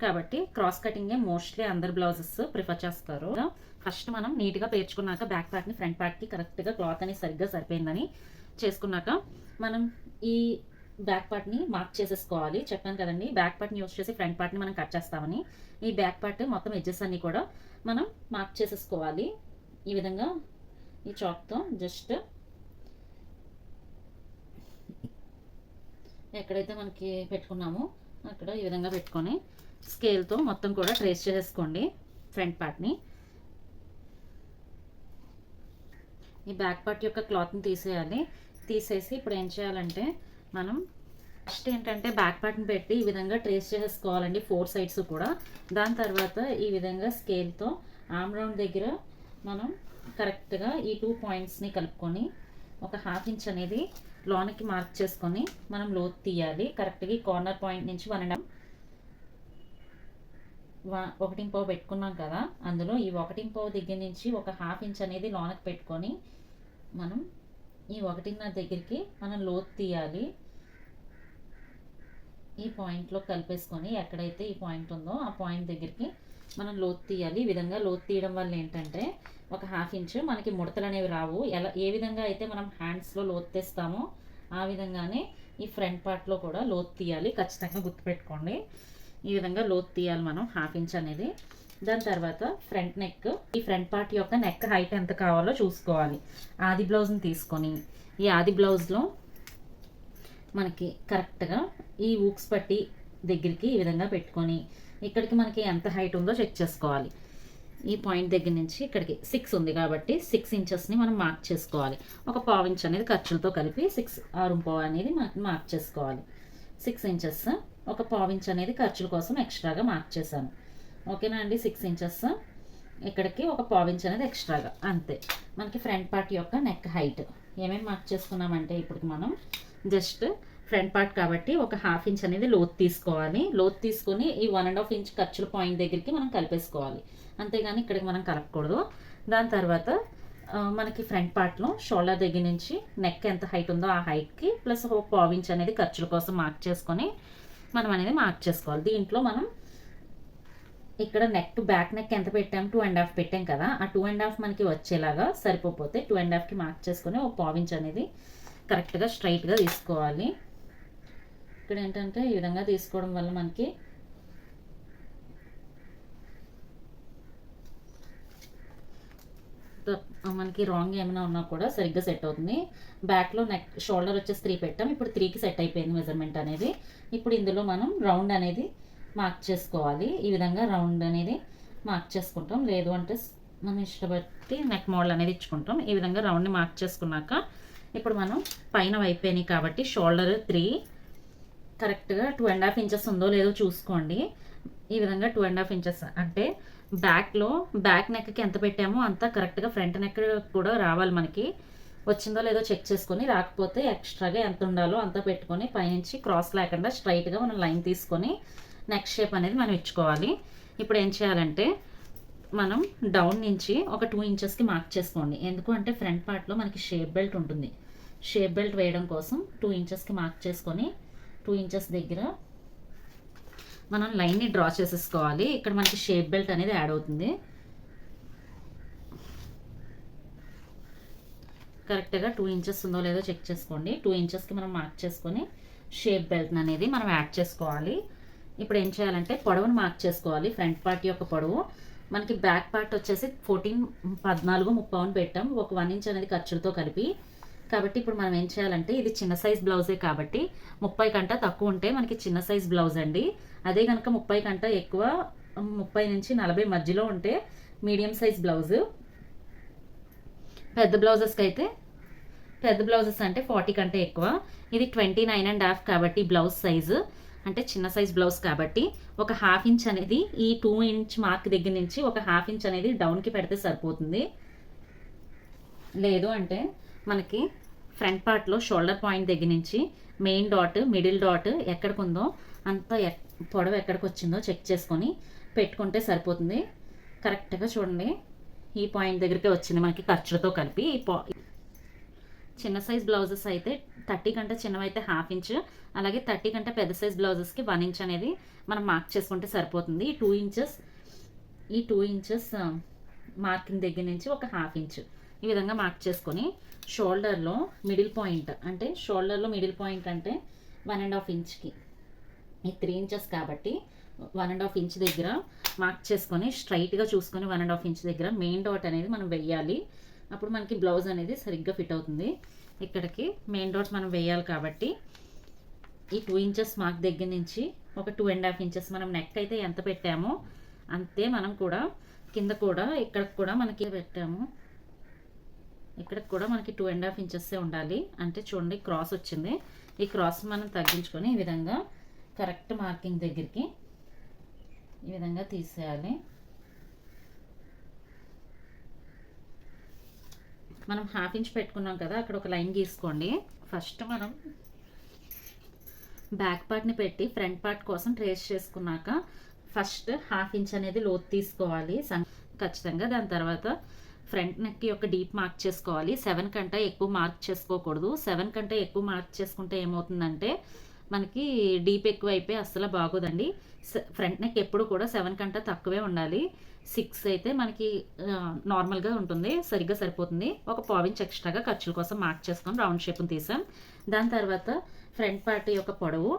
కాబట్టి క్రాస్ కటింగే మోస్ట్లీ అందరు బ్లౌజెస్ ప్రిఫర్ చేస్తారు. ఫస్ట్ మనం నీట్గా పేర్చుకున్నాక బ్యాక్ పార్ట్ని ఫ్రంట్ పార్ట్కి కరెక్ట్గా క్లాత్ అనేది సరిగ్గా సరిపోయిందని చేసుకున్నాక మనం ఈ బ్యాక్ పార్ట్ని మార్క్ చేసేసుకోవాలి. చెప్పాను కదండి బ్యాక్ పార్ట్ని యూస్ చేసి ఫ్రంట్ పార్ట్ని మనం కట్ చేస్తామని. ఈ బ్యాక్ పార్ట్ మొత్తం ఎడ్జెస్ అన్ని కూడా మనం మార్క్ చేసేసుకోవాలి. ఈ విధంగా ఈ చాక్తో జస్ట్ ఎక్కడైతే మనకి పెట్టుకున్నామో అక్కడ ఈ విధంగా పెట్టుకొని స్కేల్తో మొత్తం కూడా ట్రేస్ చేసేసుకోండి ఫ్రంట్ పార్ట్ని. ఈ బ్యాక్ పార్ట్ యొక్క క్లాత్ని తీసేయాలి. తీసేసి ఇప్పుడు ఏం చేయాలంటే మనం ఫస్ట్ ఏంటంటే బ్యాక్ పార్ట్ని పెట్టి ఈ విధంగా ట్రేస్ చేసేసుకోవాలండి 4 సైడ్స్ కూడా. దాని తర్వాత ఈ విధంగా స్కేల్తో ఆర్మ్ రౌండ్ దగ్గర మనం కరెక్ట్గా ఈ 2 పాయింట్స్ని కలుపుకొని ఒక 1/2 ఇంచ్ అనేది లోనికి మార్క్ చేసుకొని మనం లోతు తీయాలి. కరెక్ట్గా ఈ కార్నర్ పాయింట్ నుంచి 1.5 పెట్టుకున్నాం కదా, అందులో ఈ 1.5 దగ్గర నుంచి ఒక 1/2 ఇంచ్ అనేది లోనకి పెట్టుకొని మనం ఈ 1.5 దగ్గరికి మనం లోతు తీయాలి. ఈ పాయింట్లో కలిపేసుకొని ఎక్కడైతే ఈ పాయింట్ ఉందో ఆ పాయింట్ దగ్గరికి మనం లోతు తీయాలి. ఈ విధంగా లోతు తీయడం వల్ల ఏంటంటే ఒక 1/2 ఇంచ్ మనకి ముడతలు అనేవి రావు. ఏ విధంగా అయితే మనం హ్యాండ్స్లో లోతు తీస్తామో ఆ విధంగానే ఈ ఫ్రంట్ పార్ట్లో కూడా లోతు తీయాలి. ఖచ్చితంగా గుర్తుపెట్టుకోండి, ఈ విధంగా లోతు తీయాలి మనం 1/2 ఇంచ్ అనేది. దాని తర్వాత ఫ్రంట్ నెక్, ఈ ఫ్రంట్ పార్ట్ యొక్క నెక్ హైట్ ఎంత కావాలో చూసుకోవాలి. ఆది బ్లౌజ్ని తీసుకొని ఈ ఆది బ్లౌజ్లో మనకి కరెక్ట్గా ఈ ఊక్స్ పట్టి దగ్గరికి ఈ విధంగా పెట్టుకొని ఇక్కడికి మనకి ఎంత హైట్ ఉందో చెక్ చేసుకోవాలి. ఈ పాయింట్ దగ్గర నుంచి ఇక్కడికి 6 ఉంది కాబట్టి 6 ఇంచెస్ని మనం మార్క్ చేసుకోవాలి. ఒక 1/4 ఇంచ్ అనేది ఖర్చులతో కలిపి 6.5 అనేది మార్క్ చేసుకోవాలి. 6 ఇంచెస్ ఒక 1/4 ఇంచ్ అనేది ఖర్చుల కోసం ఎక్స్ట్రాగా మార్క్ చేశాను. ఓకేనా అండి, 6 ఇంచెస్ ఇక్కడికి ఒక 1/4 ఇంచ్ అనేది ఎక్స్ట్రాగా, అంతే. మనకి ఫ్రంట్ పార్ట్ యొక్క నెక్ హైట్ ఏమేమి మార్క్ చేసుకున్నామంటే ఇప్పుడు మనం జస్ట్ ఫ్రంట్ పార్ట్ కాబట్టి ఒక 1/2 ఇంచ్ అనేది లోతు తీసుకోవాలి. లోతు తీసుకొని ఈ 1.5 ఇంచ్ ఖర్చుల పాయింట్ దగ్గరికి మనం కలిపేసుకోవాలి, అంతేగాని ఇక్కడికి మనం కలపకూడదు. దాని తర్వాత మనకి ఫ్రంట్ పార్ట్లో షోల్డర్ దగ్గర నుంచి నెక్ ఎంత హైట్ ఉందో ఆ హైట్కి ప్లస్ ఒక 1/4 ఇంచ్ అనేది ఖర్చుల కోసం మార్క్ చేసుకొని మనం అనేది మార్క్ చేసుకోవాలి. దీంట్లో మనం ఇక్కడ నెక్ బ్యాక్ నెక్ ఎంత పెట్టాం 2.5 పెట్టాం కదా, ఆ 2.5 మనకి వచ్చేలాగా సరిపోతే 2.5కి మార్క్ చేసుకొని ఒక 1/4 ఇంచ్ అనేది కరెక్ట్గా స్ట్రైట్గా తీసుకోవాలి. ఇక్కడ ఏంటంటే ఈ విధంగా తీసుకోవడం వల్ల మనకి రాంగ్ ఏమైనా ఉన్నా కూడా సరిగ్గా సెట్ అవుతుంది. బ్యాక్లో నెక్ షోల్డర్ వచ్చేసి 3 పెట్టాం, ఇప్పుడు 3కి సెట్ అయిపోయింది మెజర్మెంట్ అనేది. ఇప్పుడు ఇందులో మనం రౌండ్ అనేది మార్క్ చేసుకోవాలి. ఈ విధంగా రౌండ్ అనేది మార్క్ చేసుకుంటాం, లేదు అంటే మనం ఇష్టపట్టి నెక్ మోడల్ అనేది ఇచ్చుకుంటాం. ఈ విధంగా రౌండ్ని మార్క్ చేసుకున్నాక ఇప్పుడు మనం పైన అయిపోయినాయి కాబట్టి షోల్డర్ 3 కరెక్ట్గా 2.5 ఇంచెస్ ఉందో లేదో చూసుకోండి. ఈ విధంగా 2.5 ఇంచెస్ అంటే బ్యాక్ నెక్కి ఎంత పెట్టామో అంత కరెక్ట్గా ఫ్రంట్ నెక్ కూడా రావాలి. మనకి వచ్చిందో లేదో చెక్ చేసుకొని, రాకపోతే ఎక్స్ట్రాగా ఎంత ఉండాలో అంత పెట్టుకొని పైనుంచి క్రాస్ లేకుండా స్ట్రైట్గా మనం లైన్ తీసుకొని నెక్ షేప్ అనేది మనం ఇచ్చుకోవాలి. ఇప్పుడు ఏం చేయాలంటే మనం డౌన్ నుంచి ఒక 2 ఇంచెస్కి మార్క్ చేసుకోండి. ఎందుకు అంటే ఫ్రంట్ పార్ట్లో మనకి షేప్ బెల్ట్ ఉంటుంది. షేప్ బెల్ట్ వేయడం కోసం 2 ఇంచెస్కి మార్క్ చేసుకొని 2 ఇంచెస్ దగ్గర మనం లైన్ని డ్రా చేసేసుకోవాలి. ఇక్కడ మనకి షేప్ బెల్ట్ అనేది యాడ్ అవుతుంది. కరెక్ట్గా 2 ఇంచెస్ ఉందో లేదో చెక్ చేసుకోండి. 2 ఇంచెస్కి మనం మార్క్ చేసుకొని షేప్ బెల్ట్ అనేది మనం యాడ్ చేసుకోవాలి. ఇప్పుడు ఏం చేయాలంటే పొడవును మార్క్ చేసుకోవాలి. ఫ్రంట్ పార్ట్ యొక్క పొడవు మనకి బ్యాక్ పార్ట్ వచ్చేసి 14 పెట్టాం. ఒక 1 ఇంచ్ అనేది ఖర్చులతో కలిపి. కాబట్టి ఇప్పుడు మనం ఏం చేయాలంటే ఇది చిన్న సైజ్ బ్లౌజే కాబట్టి 30 కంటే తక్కువ ఉంటే మనకి చిన్న సైజ్ బ్లౌజ్ అండి. అదే కనుక 30 కంటే ఎక్కువ 30 నుంచి 40 మధ్యలో ఉంటే మీడియం సైజ్ బ్లౌజు. పెద్ద బ్లౌజెస్ అంటే 40 కంటే ఎక్కువ. ఇది 29.5 కాబట్టి బ్లౌజ్ సైజు అంటే చిన్న సైజ్ బ్లౌజ్ కాబట్టి ఒక 1/2 ఇంచ్ అనేది ఈ 2 ఇంచ్ మార్క్ దగ్గర నుంచి ఒక 1/2 ఇంచ్ అనేది డౌన్కి పెడితే సరిపోతుంది. లేదు అంటే మనకి ఫ్రంట్ పార్ట్లో షోల్డర్ పాయింట్ దగ్గర నుంచి మెయిన్ డాట్ మిడిల్ డాట్ ఎక్కడికి ఉందో అంత పొడవు ఎక్కడికి వచ్చిందో చెక్ చేసుకొని పెట్టుకుంటే సరిపోతుంది. కరెక్ట్గా చూడండి, ఈ పాయింట్ దగ్గరికి వచ్చింది మనకి ఖర్చులతో కలిపి. చిన్న సైజ్ బ్లౌజెస్ అయితే 30 కంటే చిన్నవైతే 1/2 ఇంచ్, అలాగే 30 కంటే పెద్ద సైజ్ బ్లౌజెస్కి 1 ఇంచ్ అనేది మనం మార్క్ చేసుకుంటే సరిపోతుంది. ఈ 2 ఇంచెస్ మార్కింగ్ దగ్గర నుంచి ఒక 1/2 ఇంచ్ ఈ విధంగా మార్క్ చేసుకొని షోల్డర్లో మిడిల్ పాయింట్ అంటే 1.5 ఇంచ్కి ఈ 3 ఇంచెస్ కాబట్టి 1.5 ఇంచ్ దగ్గర మార్క్ చేసుకొని స్ట్రైట్గా చూసుకొని 1.5 ఇంచ్ దగ్గర మెయిన్ డాట్ అనేది మనం వెయ్యాలి. అప్పుడు మనకి బ్లౌజ్ అనేది సరిగ్గా ఫిట్ అవుతుంది. ఇక్కడికి మెయిన్ డాట్ మనం వేయాలి కాబట్టి ఈ 2 ఇంచెస్ మార్క్ దగ్గర నుంచి ఒక 2.5 ఇంచెస్ మనం నెక్ అయితే ఎంత పెట్టామో అంతే మనం కూడా కింద కూడా ఇక్కడికి కూడా మనకి పెట్టాము. ఇక్కడికి కూడా మనకి 2.5 ఇంచెస్ ఉండాలి. అంటే చూడండి క్రాస్ వచ్చింది. ఈ క్రాస్ మనం తగ్గించుకొని ఈ విధంగా కరెక్ట్ మార్కింగ్ దగ్గరికి ఈ విధంగా తీసేయాలి. మనం 1/2 ఇంచ్ పెట్టుకున్నాం కదా, అక్కడ ఒక లైన్ గీసుకోండి. ఫస్ట్ మనం బ్యాక్ పార్ట్ని పెట్టి ఫ్రంట్ పార్ట్ కోసం ట్రేస్ చేసుకున్నాక ఫస్ట్ 1/2 ఇంచ్ అనేది లోతు తీసుకోవాలి ఖచ్చితంగా. దాని తర్వాత ఫ్రంట్ నెక్ యొక్క డీప్ మార్క్ చేసుకోవాలి. 7 కంటే ఎక్కువ మార్క్ చేసుకోకూడదు. 7 కంటే ఎక్కువ మార్క్ చేసుకుంటే ఏమవుతుందంటే మనకి డీప్ ఎక్కువ అయిపోయి అస్సలు బాగోదండి. ఫ్రంట్ నెక్ ఎప్పుడు కూడా 7 కంటే తక్కువే ఉండాలి. 6 అయితే మనకి నార్మల్గా ఉంటుంది, సరిగ్గా సరిపోతుంది. ఒక 1/4 ఇంచ్ ఎక్స్ట్రాగా ఖర్చుల కోసం మార్క్ చేసుకొని రౌండ్ షేప్ని తీసాం. దాని తర్వాత ఫ్రంట్ పార్ట్ యొక్క పొడవు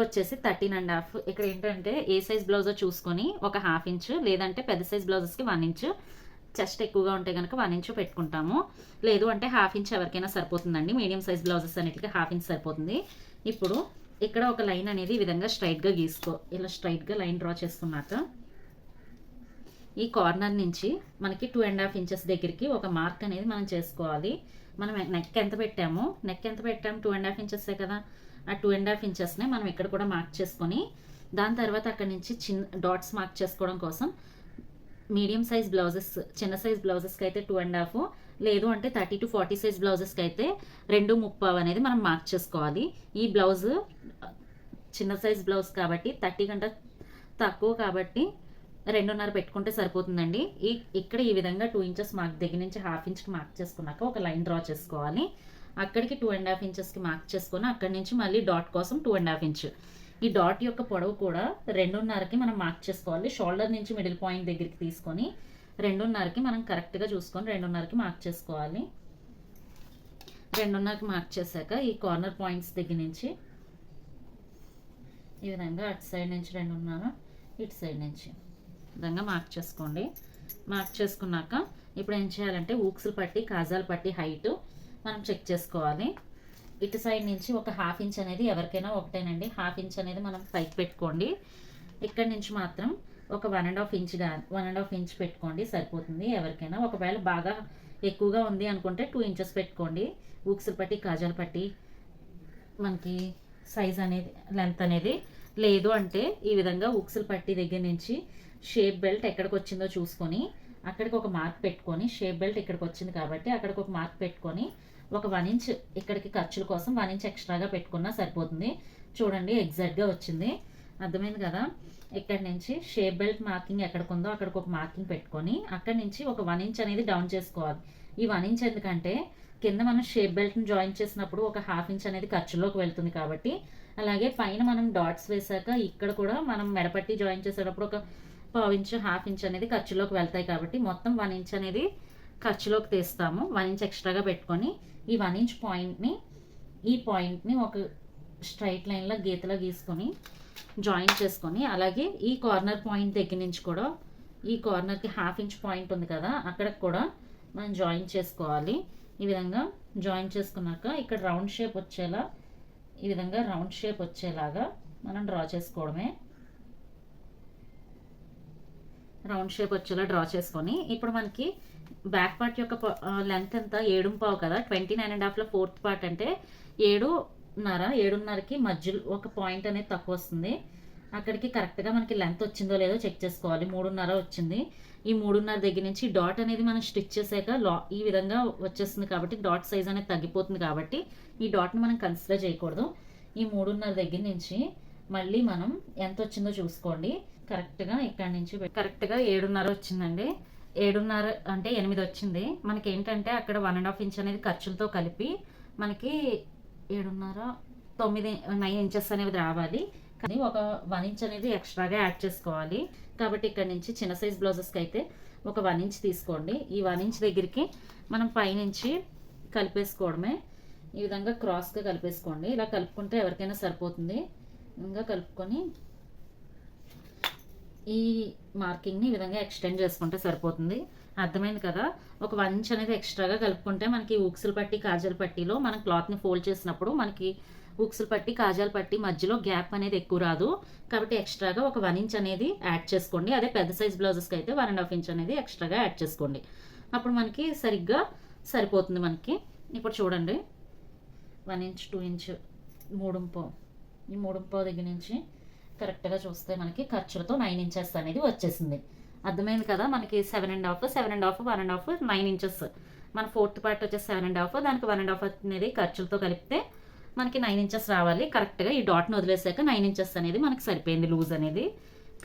వచ్చేసి 13.5. ఇక్కడ ఏంటంటే ఏ సైజ్ బ్లౌజో చూసుకొని ఒక 1/2 ఇంచ్, లేదంటే పెద్ద సైజ్ బ్లౌజెస్కి 1 ఇంచ్, చెస్ట్ ఎక్కువగా ఉంటే కనుక 1 ఇంచ్ పెట్టుకుంటాము. లేదు అంటే 1/2 ఇంచ్ ఎవరికైనా సరిపోతుందండి. మీడియం సైజ్ బ్లౌజెస్ అన్నిటికీ 1/2 ఇంచ్ సరిపోతుంది. ఇప్పుడు ఇక్కడ ఒక లైన్ అనేది ఈ విధంగా స్ట్రైట్గా ఇలా స్ట్రైట్గా లైన్ డ్రా చేసుకున్నాక ఈ కార్నర్ నుంచి మనకి 2.5 ఇంచెస్ దగ్గరికి ఒక మార్క్ అనేది మనం చేసుకోవాలి. మనం నెక్ ఎంత పెట్టాము 2.5 ఇంచెసే కదా. ఆ 2.5 ఇంచెస్నే మనం ఇక్కడ కూడా మార్క్ చేసుకొని దాని తర్వాత అక్కడ నుంచి చిన్న డాట్స్ మార్క్ చేసుకోవడం కోసం మీడియం సైజ్ బ్లౌజెస్, చిన్న సైజ్ బ్లౌజెస్కి అయితే 2.5, లేదు అంటే 30 to 40 సైజ్ బ్లౌజెస్కి అయితే 2.35 అనేది మనం మార్క్ చేసుకోవాలి. ఈ బ్లౌజ్ చిన్న సైజ్ బ్లౌజ్ కాబట్టి 30 కంటే తక్కువ కాబట్టి 2.5 పెట్టుకుంటే సరిపోతుందండి. ఇక్కడ ఈ విధంగా 2 ఇంచెస్ మార్క్ దగ్గర నుంచి 1/2 ఇంచ్కి మార్క్ చేసుకున్నాక ఒక లైన్ డ్రా చేసుకోవాలి. అక్కడికి 2.5 ఇంచెస్కి మార్క్ చేసుకొని అక్కడి నుంచి మళ్ళీ డాట్ కోసం 2.5 ఇంచ్. ఈ డాట్ యొక్క పొడవు కూడా 2.5కి మనం మార్క్ చేసుకోవాలి. షోల్డర్ నుంచి మిడిల్ పాయింట్ దగ్గరికి తీసుకొని 2.5కి మనం కరెక్ట్గా చూసుకొని 2.5కి మార్క్ చేసుకోవాలి. 2.5కి మార్క్ చేశాక ఈ కార్నర్ పాయింట్స్ దగ్గర నుంచి ఈ విధంగా అటు సైడ్ నుంచి 2.5, ఇటు సైడ్ నుంచి విధంగా మార్క్ చేసుకోండి. మార్క్ చేసుకున్నాక ఇప్పుడు ఏం చేయాలంటే ఊక్సులు పట్టి కాజాలు పట్టి హైట్ మనం చెక్ చేసుకోవాలి. ఇటు సైడ్ నుంచి ఒక 1/2 ఇంచ్ అనేది ఎవరికైనా ఒకటేనండి. 1/2 ఇంచ్ అనేది మనం పైకి పెట్టుకోండి. ఇక్కడ నుంచి మాత్రం ఒక 1.5 ఇంచ్ పెట్టుకోండి సరిపోతుంది ఎవరికైనా. ఒకవేళ బాగా ఎక్కువగా ఉంది అనుకుంటే 2 ఇంచెస్ పెట్టుకోండి. ఊక్సులు పట్టి కాజాలు పట్టి మనకి సైజ్ అనేది లెంత్ అనేది. లేదు అంటే ఈ విధంగా ఊక్సులు పట్టి దగ్గర నుంచి షేప్ బెల్ట్ ఎక్కడికి వచ్చిందో చూసుకొని అక్కడికి ఒక మార్క్ పెట్టుకొని, షేప్ బెల్ట్ ఇక్కడికి వచ్చింది కాబట్టి అక్కడికి ఒక మార్క్ పెట్టుకొని ఒక 1 ఇంచ్ ఇక్కడికి ఖర్చుల కోసం 1 ఇంచ్ ఎక్స్ట్రాగా పెట్టుకున్నా సరిపోతుంది. చూడండి ఎగ్జాక్ట్గా వచ్చింది, అర్థమైంది కదా. ఇక్కడ నుంచి షేప్ బెల్ట్ మార్కింగ్ ఎక్కడికి ఉందో అక్కడికి ఒక మార్కింగ్ పెట్టుకొని అక్కడి నుంచి ఒక 1 ఇంచ్ అనేది డౌన్ చేసుకోవాలి. ఈ 1 ఇంచ్ ఎందుకంటే కింద మనం షేప్ బెల్ట్ని జాయిన్ చేసినప్పుడు ఒక 1/2 ఇంచ్ అనేది ఖర్చులోకి వెళ్తుంది కాబట్టి. అలాగే పైన మనం డాట్స్ వేసాక ఇక్కడ కూడా మనం మెడపట్టి జాయిన్ చేసేటప్పుడు ఒక 1/4 ఇంచ్ 1/2 ఇంచ్ అనేది ఖర్చులోకి వెళ్తాయి కాబట్టి మొత్తం 1 ఇంచ్ అనేది ఖర్చులోకి తీస్తాము. 1 ఇంచ్ ఎక్స్ట్రాగా పెట్టుకొని ఈ 1 ఇంచ్ పాయింట్ని ఒక స్ట్రైట్ లైన్లో గీతలా గీసుకొని జాయిన్ చేసుకొని, అలాగే ఈ కార్నర్ పాయింట్ దగ్గర నుంచి కూడా ఈ కార్నర్కి 1/2 ఇంచ్ పాయింట్ ఉంది కదా, అక్కడికి కూడా మనం జాయిన్ చేసుకోవాలి. ఈ విధంగా జాయిన్ చేసుకున్నాక ఇక్కడ రౌండ్ షేప్ వచ్చేలా, ఈ విధంగా రౌండ్ షేప్ వచ్చేలాగా మనం డ్రా చేసుకోవడమే. రౌండ్ షేప్ వచ్చేలా డ్రా చేసుకొని, ఇప్పుడు మనకి బ్యాక్ పార్ట్ యొక్క లెంత్ ఎంత 7.5 కదా, 29.5లో 4th పార్ట్ అంటే 7.5కి మధ్యలో ఒక పాయింట్ అనేది తక్కువ వస్తుంది. అక్కడికి కరెక్ట్గా మనకి లెంత్ వచ్చిందో లేదో చెక్ చేసుకోవాలి. 3.5 వచ్చింది. ఈ 3.5 దగ్గర నుంచి డాట్ అనేది మనం స్టిచ్ చేసాక ఈ విధంగా వచ్చేస్తుంది కాబట్టి డాట్ సైజ్ అనేది తగ్గిపోతుంది కాబట్టి ఈ డాట్ని మనం కన్సిడర్ చేయకూడదు. ఈ 3.5 దగ్గర నుంచి మళ్ళీ మనం ఎంత వచ్చిందో చూసుకోండి. కరెక్ట్గా ఇక్కడ నుంచి కరెక్ట్గా 7.5 వచ్చిందండి. 7.5 అంటే 8 వచ్చింది. మనకి ఏంటంటే అక్కడ 1.5 ఇంచ్ అనేది ఖర్చులతో కలిపి మనకి 7.5 9 ఇంచెస్ అనేది రావాలి. కానీ ఒక 1 ఇంచ్ అనేది ఎక్స్ట్రాగా యాడ్ చేసుకోవాలి. కాబట్టి ఇక్కడ నుంచి చిన్న సైజ్ బ్లౌజెస్కి అయితే ఒక 1 ఇంచ్ తీసుకోండి. ఈ 1 ఇంచ్ దగ్గరికి మనం పైనుంచి కలిపేసుకోవడమే. ఈ విధంగా క్రాస్గా కలిపేసుకోండి. ఇలా కలుపుకుంటే ఎవరికైనా సరిపోతుంది. ఇంకా కలుపుకొని ఈ మార్కింగ్ని ఈ విధంగా ఎక్స్టెండ్ చేసుకుంటే సరిపోతుంది. అర్థమైంది కదా. ఒక 1 ఇంచ్ అనేది ఎక్స్ట్రాగా కలుపుకుంటే మనకి ఉక్సులు పట్టి కాజాల పట్టీలో మనం క్లాత్ని ఫోల్డ్ చేసినప్పుడు మనకి ఉక్సులు పట్టి కాజాల పట్టి మధ్యలో గ్యాప్ అనేది ఎక్కువ రాదు. కాబట్టి ఎక్స్ట్రాగా ఒక 1 ఇంచ్ అనేది యాడ్ చేసుకోండి. అదే పెద్ద సైజ్ బ్లౌజెస్కి అయితే 1.5 ఇంచ్ అనేది ఎక్స్ట్రాగా యాడ్ చేసుకోండి. అప్పుడు మనకి సరిగ్గా సరిపోతుంది. మనకి ఇప్పుడు చూడండి 1 ఇంచ్ 2 ఇంచ్ 3.5 ఈ 3.5 దగ్గర నుంచి కరెక్ట్గా చూస్తే మనకి ఖర్చులతో 9 ఇంచెస్ అనేది వచ్చేసింది. అర్థమైంది కదా. మనకి 7.5 1.5 9 ఇంచెస్. మన 4th పార్ట్ వచ్చేసి 7.5, దానికి 1.5 అనేది ఖర్చులతో కలిపితే మనకి 9 ఇంచెస్ రావాలి. కరెక్ట్గా ఈ డాట్ని వదిలేసాక 9 ఇంచెస్ అనేది మనకి సరిపోయింది లూజ్ అనేది.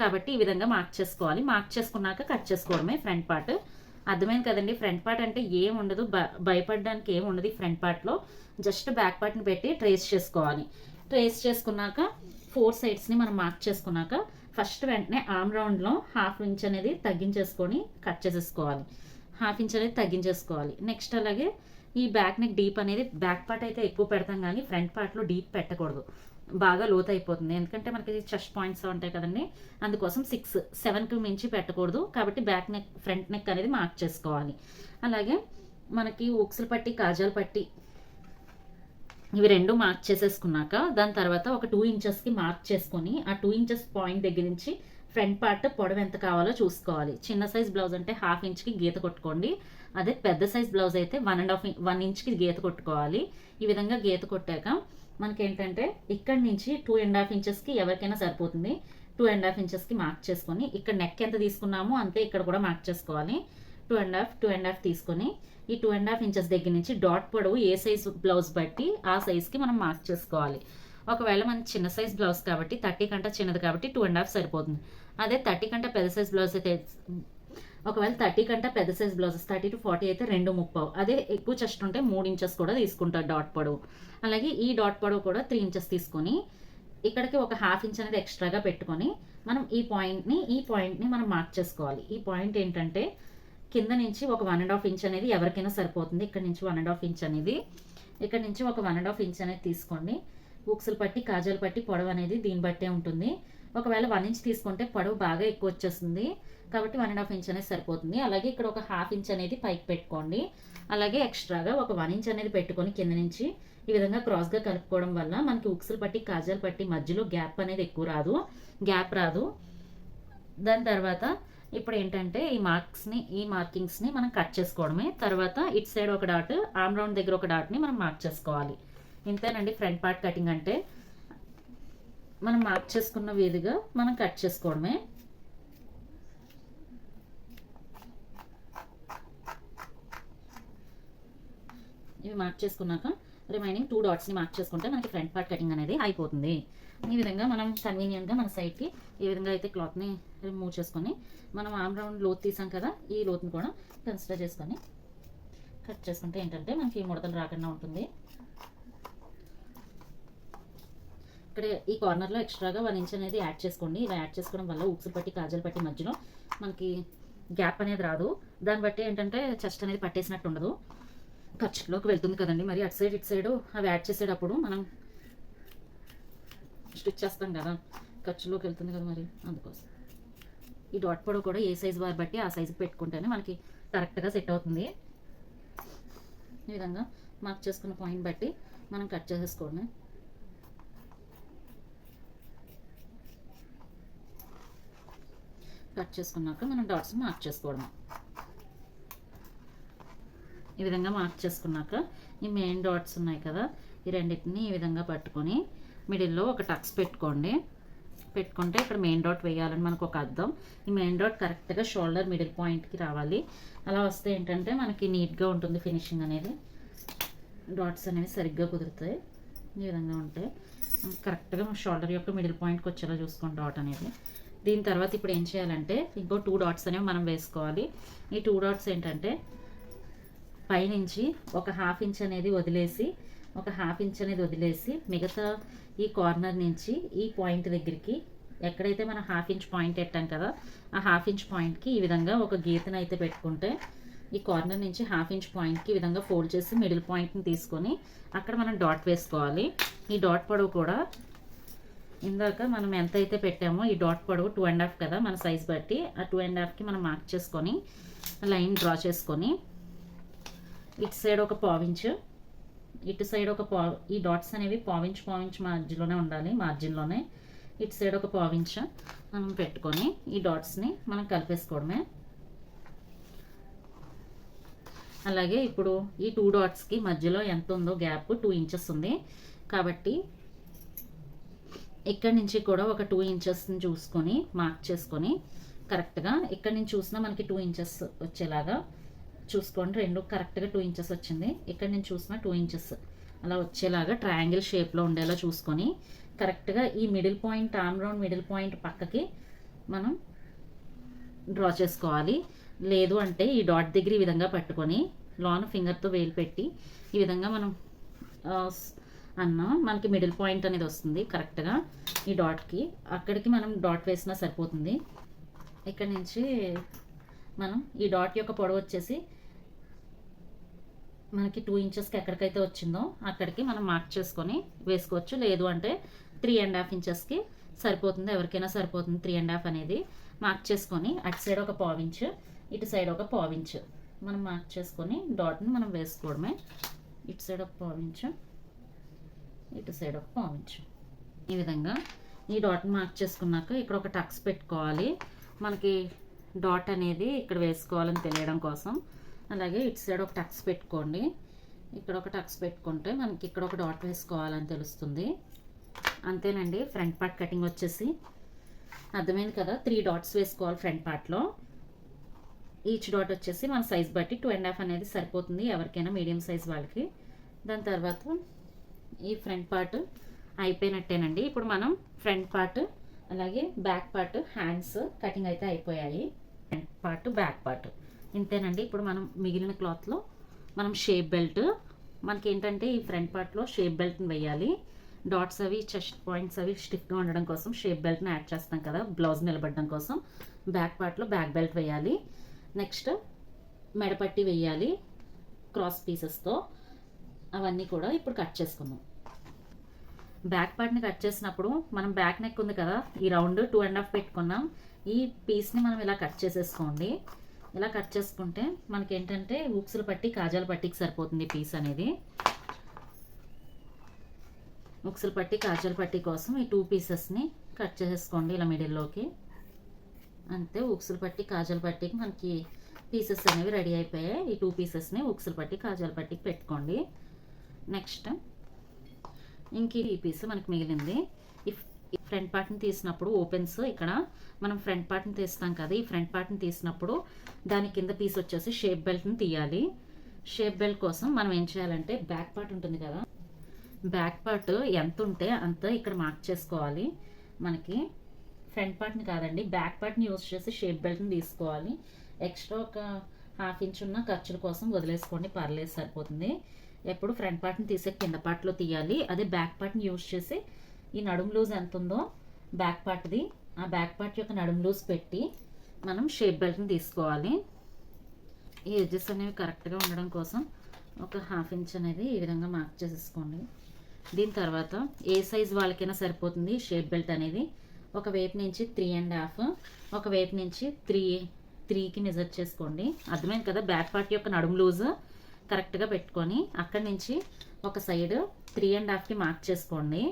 కాబట్టి ఈ విధంగా మార్క్ చేసుకోవాలి. మార్క్ చేసుకున్నాక కట్ చేసుకోవడమే ఫ్రంట్ పార్ట్. అర్థమైంది కదండి. ఫ్రంట్ పార్ట్ అంటే ఏం ఉండదు, భయపడడానికి ఏం ఉండదు. ఈ ఫ్రంట్ పార్ట్లో జస్ట్ బ్యాక్ పార్ట్ని పెట్టి ట్రేస్ చేసుకోవాలి. ట్రేస్ చేసుకున్నాక 4 సైడ్స్ని మనం మార్క్ చేసుకున్నాక ఫస్ట్ వెంటనే ఆర్మ్ రౌండ్లో 1/2 ఇంచ్ అనేది తగ్గించేసుకొని కట్ చేసేసుకోవాలి. 1/2 ఇంచ్ అనేది తగ్గించేసుకోవాలి. నెక్స్ట్ అలాగే ఈ బ్యాక్ నెక్ డీప్ అనేది బ్యాక్ పార్ట్ అయితే ఎక్కువ పెడతాం కానీ ఫ్రంట్ పార్ట్లో డీప్ పెట్టకూడదు, బాగా లోతు అయిపోతుంది. ఎందుకంటే మనకి చెస్ట్ పాయింట్స్ ఉంటాయి కదండి, అందుకోసం 6 7కి మించి పెట్టకూడదు. కాబట్టి బ్యాక్ నెక్ ఫ్రంట్ నెక్ అనేది మార్క్ చేసుకోవాలి. అలాగే మనకి ఉక్సులు పట్టి కాజాల పట్టి ఇవి 2 మార్క్ చేసేసుకున్నాక దాని తర్వాత ఒక 2 ఇంచెస్కి మార్క్ చేసుకొని ఆ 2 ఇంచెస్ పాయింట్ దగ్గర నుంచి ఫ్రంట్ పార్ట్ పొడవు ఎంత కావాలో చూసుకోవాలి. చిన్న సైజ్ బ్లౌజ్ అంటే 1/2 ఇంచ్కి గీత కొట్టుకోండి. అదే పెద్ద సైజ్ బ్లౌజ్ అయితే 1 ఇంచ్కి గీత కొట్టుకోవాలి. ఈ విధంగా గీత కొట్టాక మనకేంటంటే ఇక్కడి నుంచి 2.5 ఇంచెస్కి ఎవరికైనా సరిపోతుంది. 2.5 ఇంచెస్కి మార్క్ చేసుకొని ఇక్కడ నెక్ ఎంత తీసుకున్నామో అంతే ఇక్కడ కూడా మార్క్ చేసుకోవాలి. 2.5 తీసుకొని ఈ 2.5 ఇంచెస్ దగ్గర నుంచి డాట్ పొడవు ఏ సైజ్ బ్లౌజ్ బట్టి ఆ సైజ్కి మనం మార్క్ చేసుకోవాలి. ఒకవేళ మన చిన్న సైజ్ బ్లౌజ్ కాబట్టి 30 కంటే చిన్నది కాబట్టి 2.5 సరిపోతుంది. అదే 30 కంటే పెద్ద సైజ్ బ్లౌజ్ అయితే ఒకవేళ 30 కంటే పెద్ద సైజ్ బ్లౌజెస్ 30 to 40 అయితే 2.30. అదే ఎక్కువ చెస్ట్ ఉంటే 3 ఇంచెస్ కూడా తీసుకుంటారు డాట్ పొడవు. అలాగే ఈ డాట్ పొడవు కూడా 3 ఇంచెస్ తీసుకొని ఇక్కడికి ఒక 1/2 ఇంచ్ అనేది ఎక్స్ట్రాగా పెట్టుకొని మనం ఈ పాయింట్ని మనం మార్క్ చేసుకోవాలి. ఈ పాయింట్ ఏంటంటే కింద నుంచి ఒక 1.5 ఇంచ్ అనేది ఎవరికైనా సరిపోతుంది. ఇక్కడ నుంచి 1.5 ఇంచ్ అనేది ఇక్కడ నుంచి ఒక 1.5 ఇంచ్ అనేది తీసుకోండి. ఉక్సులు పట్టి కాజాలు పట్టి పొడవు అనేది దీన్ని బట్టే ఉంటుంది. ఒకవేళ 1 ఇంచ్ తీసుకుంటే పొడవు బాగా ఎక్కువ వచ్చేస్తుంది కాబట్టి 1.5 ఇంచ్ అనేది సరిపోతుంది. అలాగే ఇక్కడ ఒక 1/2 ఇంచ్ అనేది పైకి పెట్టుకోండి. అలాగే ఎక్స్ట్రాగా ఒక 1 ఇంచ్ అనేది పెట్టుకొని కింద నుంచి ఈ విధంగా క్రాస్గా కలుపుకోవడం వల్ల మనకి ఉక్సులు పట్టి కాజాలు పట్టి మధ్యలో గ్యాప్ అనేది ఎక్కువ రాదు, గ్యాప్ రాదు. దాని తర్వాత ఇప్పుడు ఏంటంటే ఈ మార్కింగ్స్ని మనం కట్ చేసుకోవడమే. తర్వాత ఇటు సైడ్ ఒక డాట్, ఆర్మ్ రౌండ్ దగ్గర ఒక డాట్ని మనం మార్క్ చేసుకోవాలి. ఇంతేనండి ఫ్రంట్ పార్ట్ కటింగ్ అంటే. మనం మార్క్ చేసుకున్న విధిగా మనం కట్ చేసుకోవడమే. ఇవి మార్క్ చేసుకున్నాక రిమైనింగ్ 2 డాట్స్ని మార్క్ చేసుకుంటే మనకి ఫ్రంట్ పార్ట్ కటింగ్ అనేది అయిపోతుంది. ఈ విధంగా మనం కన్వీనియంట్గా మన సైడ్కి ఈ విధంగా అయితే క్లాత్ని రిమూవ్ చేసుకొని మనం ఆర్మ్ రౌండ్ లోతు తీసాం కదా, ఈ లోతుని కూడా కన్సిడర్ చేసుకొని కట్ చేసుకుంటే ఏంటంటే మనకి ముడతలు రాకుండా ఉంటుంది. ఇక్కడ ఈ కార్నర్లో ఎక్స్ట్రాగా 1 ఇంచ్ అనేది యాడ్ చేసుకోండి. ఇలా యాడ్ చేసుకోవడం వల్ల ఉక్సులు పట్టి కాజాలు పట్టి మధ్యలో మనకి గ్యాప్ అనేది రాదు. దాన్ని బట్టి ఏంటంటే చెస్ట్ అనేది పట్టేసినట్టు ఉండదు, ఖర్చులోకి వెళ్తుంది కదండి. మరి అటు సైడ్ ఇటు సైడు అవి యాడ్ చేసేటప్పుడు మనం స్టిచ్ చేస్తాం కదా, ఖర్చులోకి వెళ్తుంది కదా, మరి అందుకోసం ఈ డాట్ పొడవు కూడా ఏ సైజు వారు బట్టి ఆ సైజుకి పెట్టుకుంటేనే మనకి కరెక్ట్గా సెట్ అవుతుంది. ఈ విధంగా మార్క్ చేసుకున్న పాయింట్ బట్టి మనం కట్ చేసేసుకోవడమే. కట్ చేసుకున్నాక మనం డాట్స్ మార్క్ చేసుకోవడమే. ఈ విధంగా మార్క్ చేసుకున్నాక ఈ మెయిన్ డాట్స్ ఉన్నాయి కదా, ఈ రెండింటిని ఈ విధంగా పట్టుకొని మిడిల్లో ఒక టక్స్ పెట్టుకోండి. పెట్టుకుంటే ఇక్కడ మెయిన్ డాట్ వేయాలని మనకు ఒక అర్థం. ఈ మెయిన్ డాట్ కరెక్ట్గా షోల్డర్ మిడిల్ పాయింట్కి రావాలి. అలా వస్తే ఏంటంటే మనకి నీట్గా ఉంటుంది ఫినిషింగ్ అనేది. డాట్స్ అనేవి సరిగ్గా కుదురుతాయి. ఈ విధంగా ఉంటే కరెక్ట్గా షోల్డర్ యొక్క మిడిల్ పాయింట్కి వచ్చేలా చూసుకోండి డాట్ అనేది. దీని తర్వాత ఇప్పుడు ఏం చేయాలంటే ఇంకో 2 డాట్స్ అనేవి మనం వేసుకోవాలి. ఈ 2 డాట్స్ ఏంటంటే పైనుంచి ఒక హాఫ్ ఇంచ్ అనేది వదిలేసి మిగతా ఈ కార్నర్ నుంచి ఈ పాయింట్ దగ్గరికి ఎక్కడైతే మనం హాఫ్ ఇంచ్ పాయింట్ పెట్టాం కదా, ఆ హాఫ్ ఇంచ్ పాయింట్కి ఈ విధంగా ఒక గీతను అయితే పెట్టుకుంటే ఈ కార్నర్ నుంచి హాఫ్ ఇంచ్ పాయింట్కి ఈ విధంగా ఫోల్డ్ చేసి మిడిల్ పాయింట్ని తీసుకొని అక్కడ మనం డాట్ వేసుకోవాలి. ఈ డాట్ పొడవు కూడా ఇందాక మనం ఎంత అయితే పెట్టామో ఈ డాట్ పొడవు 2.5 కదా మన సైజ్ బట్టి, ఆ 2.5కి మనం మార్క్ చేసుకొని లైన్ డ్రా చేసుకొని ఇటు సైడ్ ఒక పావించు, ఇటు సైడ్ ఒక ఈ డాట్స్ అనేవి పావించ్ మధ్యలోనే ఉండాలి, మార్జిన్లోనే. ఇటు సైడ్ ఒక పావించ్ మనం పెట్టుకొని ఈ డాట్స్ని మనం కలిపేసుకోవడమే. అలాగే ఇప్పుడు ఈ 2 డాట్స్కి మధ్యలో ఎంత ఉందో గ్యాప్ 2 ఇంచెస్ ఉంది కాబట్టి ఇక్కడి నుంచి కూడా ఒక 2 ఇంచెస్ని చూసుకొని మార్క్ చేసుకొని కరెక్ట్గా ఇక్కడి నుంచి చూసినా మనకి 2 ఇంచెస్ వచ్చేలాగా చూసుకోండి. రెండు కరెక్ట్గా 2 ఇంచెస్ వచ్చింది. ఇక్కడ నుంచి చూసినా 2 ఇంచెస్ అలా వచ్చేలాగా ట్రయాంగిల్ షేప్లో ఉండేలా చూసుకొని కరెక్ట్గా ఈ middle point, arm round middle point పక్కకి మనం డ్రా చేసుకోవాలి. లేదు అంటే ఈ డాట్ దగ్గర ఈ విధంగా పట్టుకొని లోన ఫింగర్తో వేలు పెట్టి ఈ విధంగా మనం మనకి మిడిల్ పాయింట్ అనేది వస్తుంది కరెక్ట్గా ఈ డాట్కి. అక్కడికి మనం డాట్ వేసినా సరిపోతుంది. ఇక్కడ నుంచి మనం ఈ డాట్ యొక్క పొడవు వచ్చేసి మనకి 2 ఇంచెస్కి ఎక్కడికైతే వచ్చిందో అక్కడికి మనం మార్క్ చేసుకొని వేసుకోవచ్చు. లేదు అంటే 3.5 ఇంచెస్కి సరిపోతుంది, ఎవరికైనా సరిపోతుంది 3.5 అనేది. మార్క్ చేసుకొని అటు సైడ్ ఒక పావించు, ఇటు సైడ్ ఒక పావించు మనం మార్క్ చేసుకొని డాట్ని మనం వేసుకోవడమే. ఇటు సైడ్ ఒక పావించు, ఇటు సైడ్ ఒక పావించు. ఈ విధంగా ఈ డాట్ని మార్క్ చేసుకున్నాక ఇక్కడ ఒక టక్స్ పెట్టుకోవాలి. మనకి డాట్ అనేది ఇక్కడ వేసుకోవాలని తెలియడం కోసం. అలాగే ఇటు సైడ్ ఒక టక్స్ పెట్టుకోండి. ఇక్కడ ఒక టక్స్ పెట్టుకుంటే మనకి ఇక్కడ ఒక డాట్ వేసుకోవాలని తెలుస్తుంది. అంతేనండి. ఫ్రంట్ పార్ట్ కటింగ్ వచ్చేసి అర్థమైంది కదా. 3 డాట్స్ వేసుకోవాలి ఫ్రంట్ పార్ట్లో. ఈచ్ డాట్ వచ్చేసి మన సైజ్ బట్టి 2.5 అనేది సరిపోతుంది ఎవరికైనా, మీడియం సైజ్ వాళ్ళకి. దాని తర్వాత ఈ ఫ్రంట్ పార్ట్ అయిపోయినట్టేనండి. ఇప్పుడు మనం ఫ్రంట్ పార్ట్ అలాగే బ్యాక్ పార్ట్ హ్యాండ్స్ కటింగ్ అయితే అయిపోయాయి. ఫ్రంట్ పార్ట్, బ్యాక్ పార్ట్ ఇంతేనండి. ఇప్పుడు మనం మిగిలిన క్లాత్లో మనం షేప్ బెల్ట్, మనకి ఏంటంటే ఈ ఫ్రంట్ పార్ట్లో షేప్ బెల్ట్ని వేయాలి. డాట్స్ అవి చెస్ట్ పాయింట్స్ అవి స్టిఫ్గా ఉండడం కోసం షేప్ బెల్ట్ని యాడ్ చేస్తాం కదా బ్లౌజ్ నిలబడడం కోసం. బ్యాక్ పార్ట్లో బ్యాక్ బెల్ట్ వేయాలి. నెక్స్ట్ మెడపట్టి వేయాలి క్రాస్ పీసెస్తో. అవన్నీ కూడా ఇప్పుడు కట్ చేసుకుందాం. బ్యాక్ పార్ట్ని కట్ చేసినప్పుడు మనం బ్యాక్ నెక్ ఉంది కదా, ఈ రౌండ్ 2.5 పెట్టుకున్నాం. ఈ పీస్ని మనం ఇలా కట్ చేసేసుకోండి. ఇలా కట్ చేసుకుంటే మనకి ఏంటంటే ఉక్సులు పట్టి కాజాల పట్టికి సరిపోతుంది పీస్ అనేది. ఉక్సులు పట్టి కాజాల పట్టి కోసం ఈ 2 పీసెస్ని కట్ చేసేసుకోండి ఇలా మిడిల్లోకి. అంతే, ఉక్సులు పట్టి కాజాల పట్టికి మనకి పీసెస్ అనేవి రెడీ అయిపోయాయి. ఈ 2 పీసెస్ని ఉక్సులు పట్టి కాజాల పట్టికి పెట్టుకోండి. నెక్స్ట్ ఇంక ఈ పీస్ మనకి మిగిలింది. ఈ ఫ్రంట్ పార్ట్ని తీసినప్పుడు ఓపెన్స్ ఇక్కడ మనం ఫ్రంట్ పార్ట్ని తీస్తాం కదా, ఈ ఫ్రంట్ పార్ట్ని తీసినప్పుడు దాని కింద పీస్ వచ్చేసి షేప్ బెల్ట్ని తీయాలి. షేప్ బెల్ట్ కోసం మనం ఏం చేయాలంటే బ్యాక్ పార్ట్ ఉంటుంది కదా, బ్యాక్ పార్ట్ ఎంత ఉంటే అంత ఇక్కడ మార్క్ చేసుకోవాలి. మనకి ఫ్రంట్ పార్ట్ని కాదండి బ్యాక్ పార్ట్ని యూజ్ చేసి షేప్ బెల్ట్ని తీసుకోవాలి. ఎక్స్ట్రా ఒక ½ ఇంచ్ ఉన్న ఖర్చుల కోసం వదిలేసుకోండి, పర్లేదు సరిపోతుంది. ఎప్పుడు ఫ్రంట్ పార్ట్ని తీసే కింద పార్ట్లో తీయాలి. అదే బ్యాక్ పార్ట్ని యూజ్ చేసి ఈ నడుము లూజ్ ఎంత ఉందో బ్యాక్ పార్ట్ది, ఆ బ్యాక్ పార్ట్ యొక్క నడుము లూజ్ పెట్టి మనం షేప్ బెల్ట్ని తీసుకోవాలి. ఈ ఎడ్జెస్ అనేవి కరెక్ట్గా ఉండడం కోసం ఒక ½ ఇంచ్ అనేది ఈ విధంగా మార్క్ చేసేసుకోండి. దీని తర్వాత ఏ సైజ్ వాళ్ళకైనా సరిపోతుంది షేప్ బెల్ట్ అనేది. ఒక వైపు నుంచి 3.5, ఒక వైపు నుంచి 3కి మెజర్ చేసుకోండి. అర్థమైంది కదా. బ్యాక్ పార్ట్ యొక్క నడుము లూజు కరెక్ట్గా పెట్టుకొని అక్కడి నుంచి ఒక సైడ్ 3.5కి మార్క్ చేసుకోండి.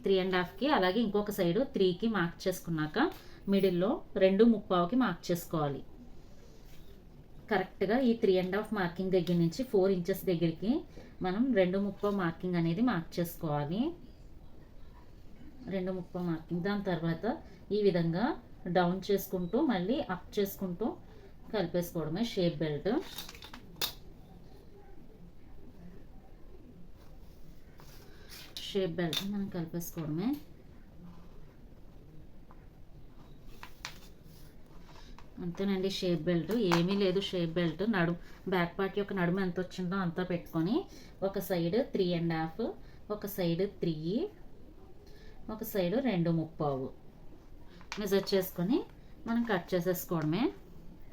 3.5కి, అలాగే ఇంకొక సైడు 3కి మార్క్ చేసుకున్నాక మిడిల్లో 2.75కి మార్క్ చేసుకోవాలి. కరెక్ట్గా ఈ 3.5 మార్కింగ్ దగ్గర నుంచి 4 ఇంచెస్ దగ్గరికి మనం 2.30 మార్కింగ్ అనేది మార్క్ చేసుకోవాలి. 2.30 మార్కింగ్. దాని తర్వాత ఈ విధంగా డౌన్ చేసుకుంటూ మళ్ళీ అప్ చేసుకుంటూ కలిపేసుకోవడమే షేప్ బెల్ట్. షేప్ బెల్ట్ మనం కలిపేసుకోవడమే. అంతేనండి షేప్ బెల్ట్. ఏమీ లేదు షేప్ బెల్ట్. బ్యాక్ పార్ట్ యొక్క నడుము ఎంత వచ్చిందో అంతా పెట్టుకొని ఒక సైడ్ 3.5, ఒక సైడ్ 3, ఒక సైడ్ 2.30 మెజర్ చేసుకొని మనం కట్ చేసేసుకోవడమే.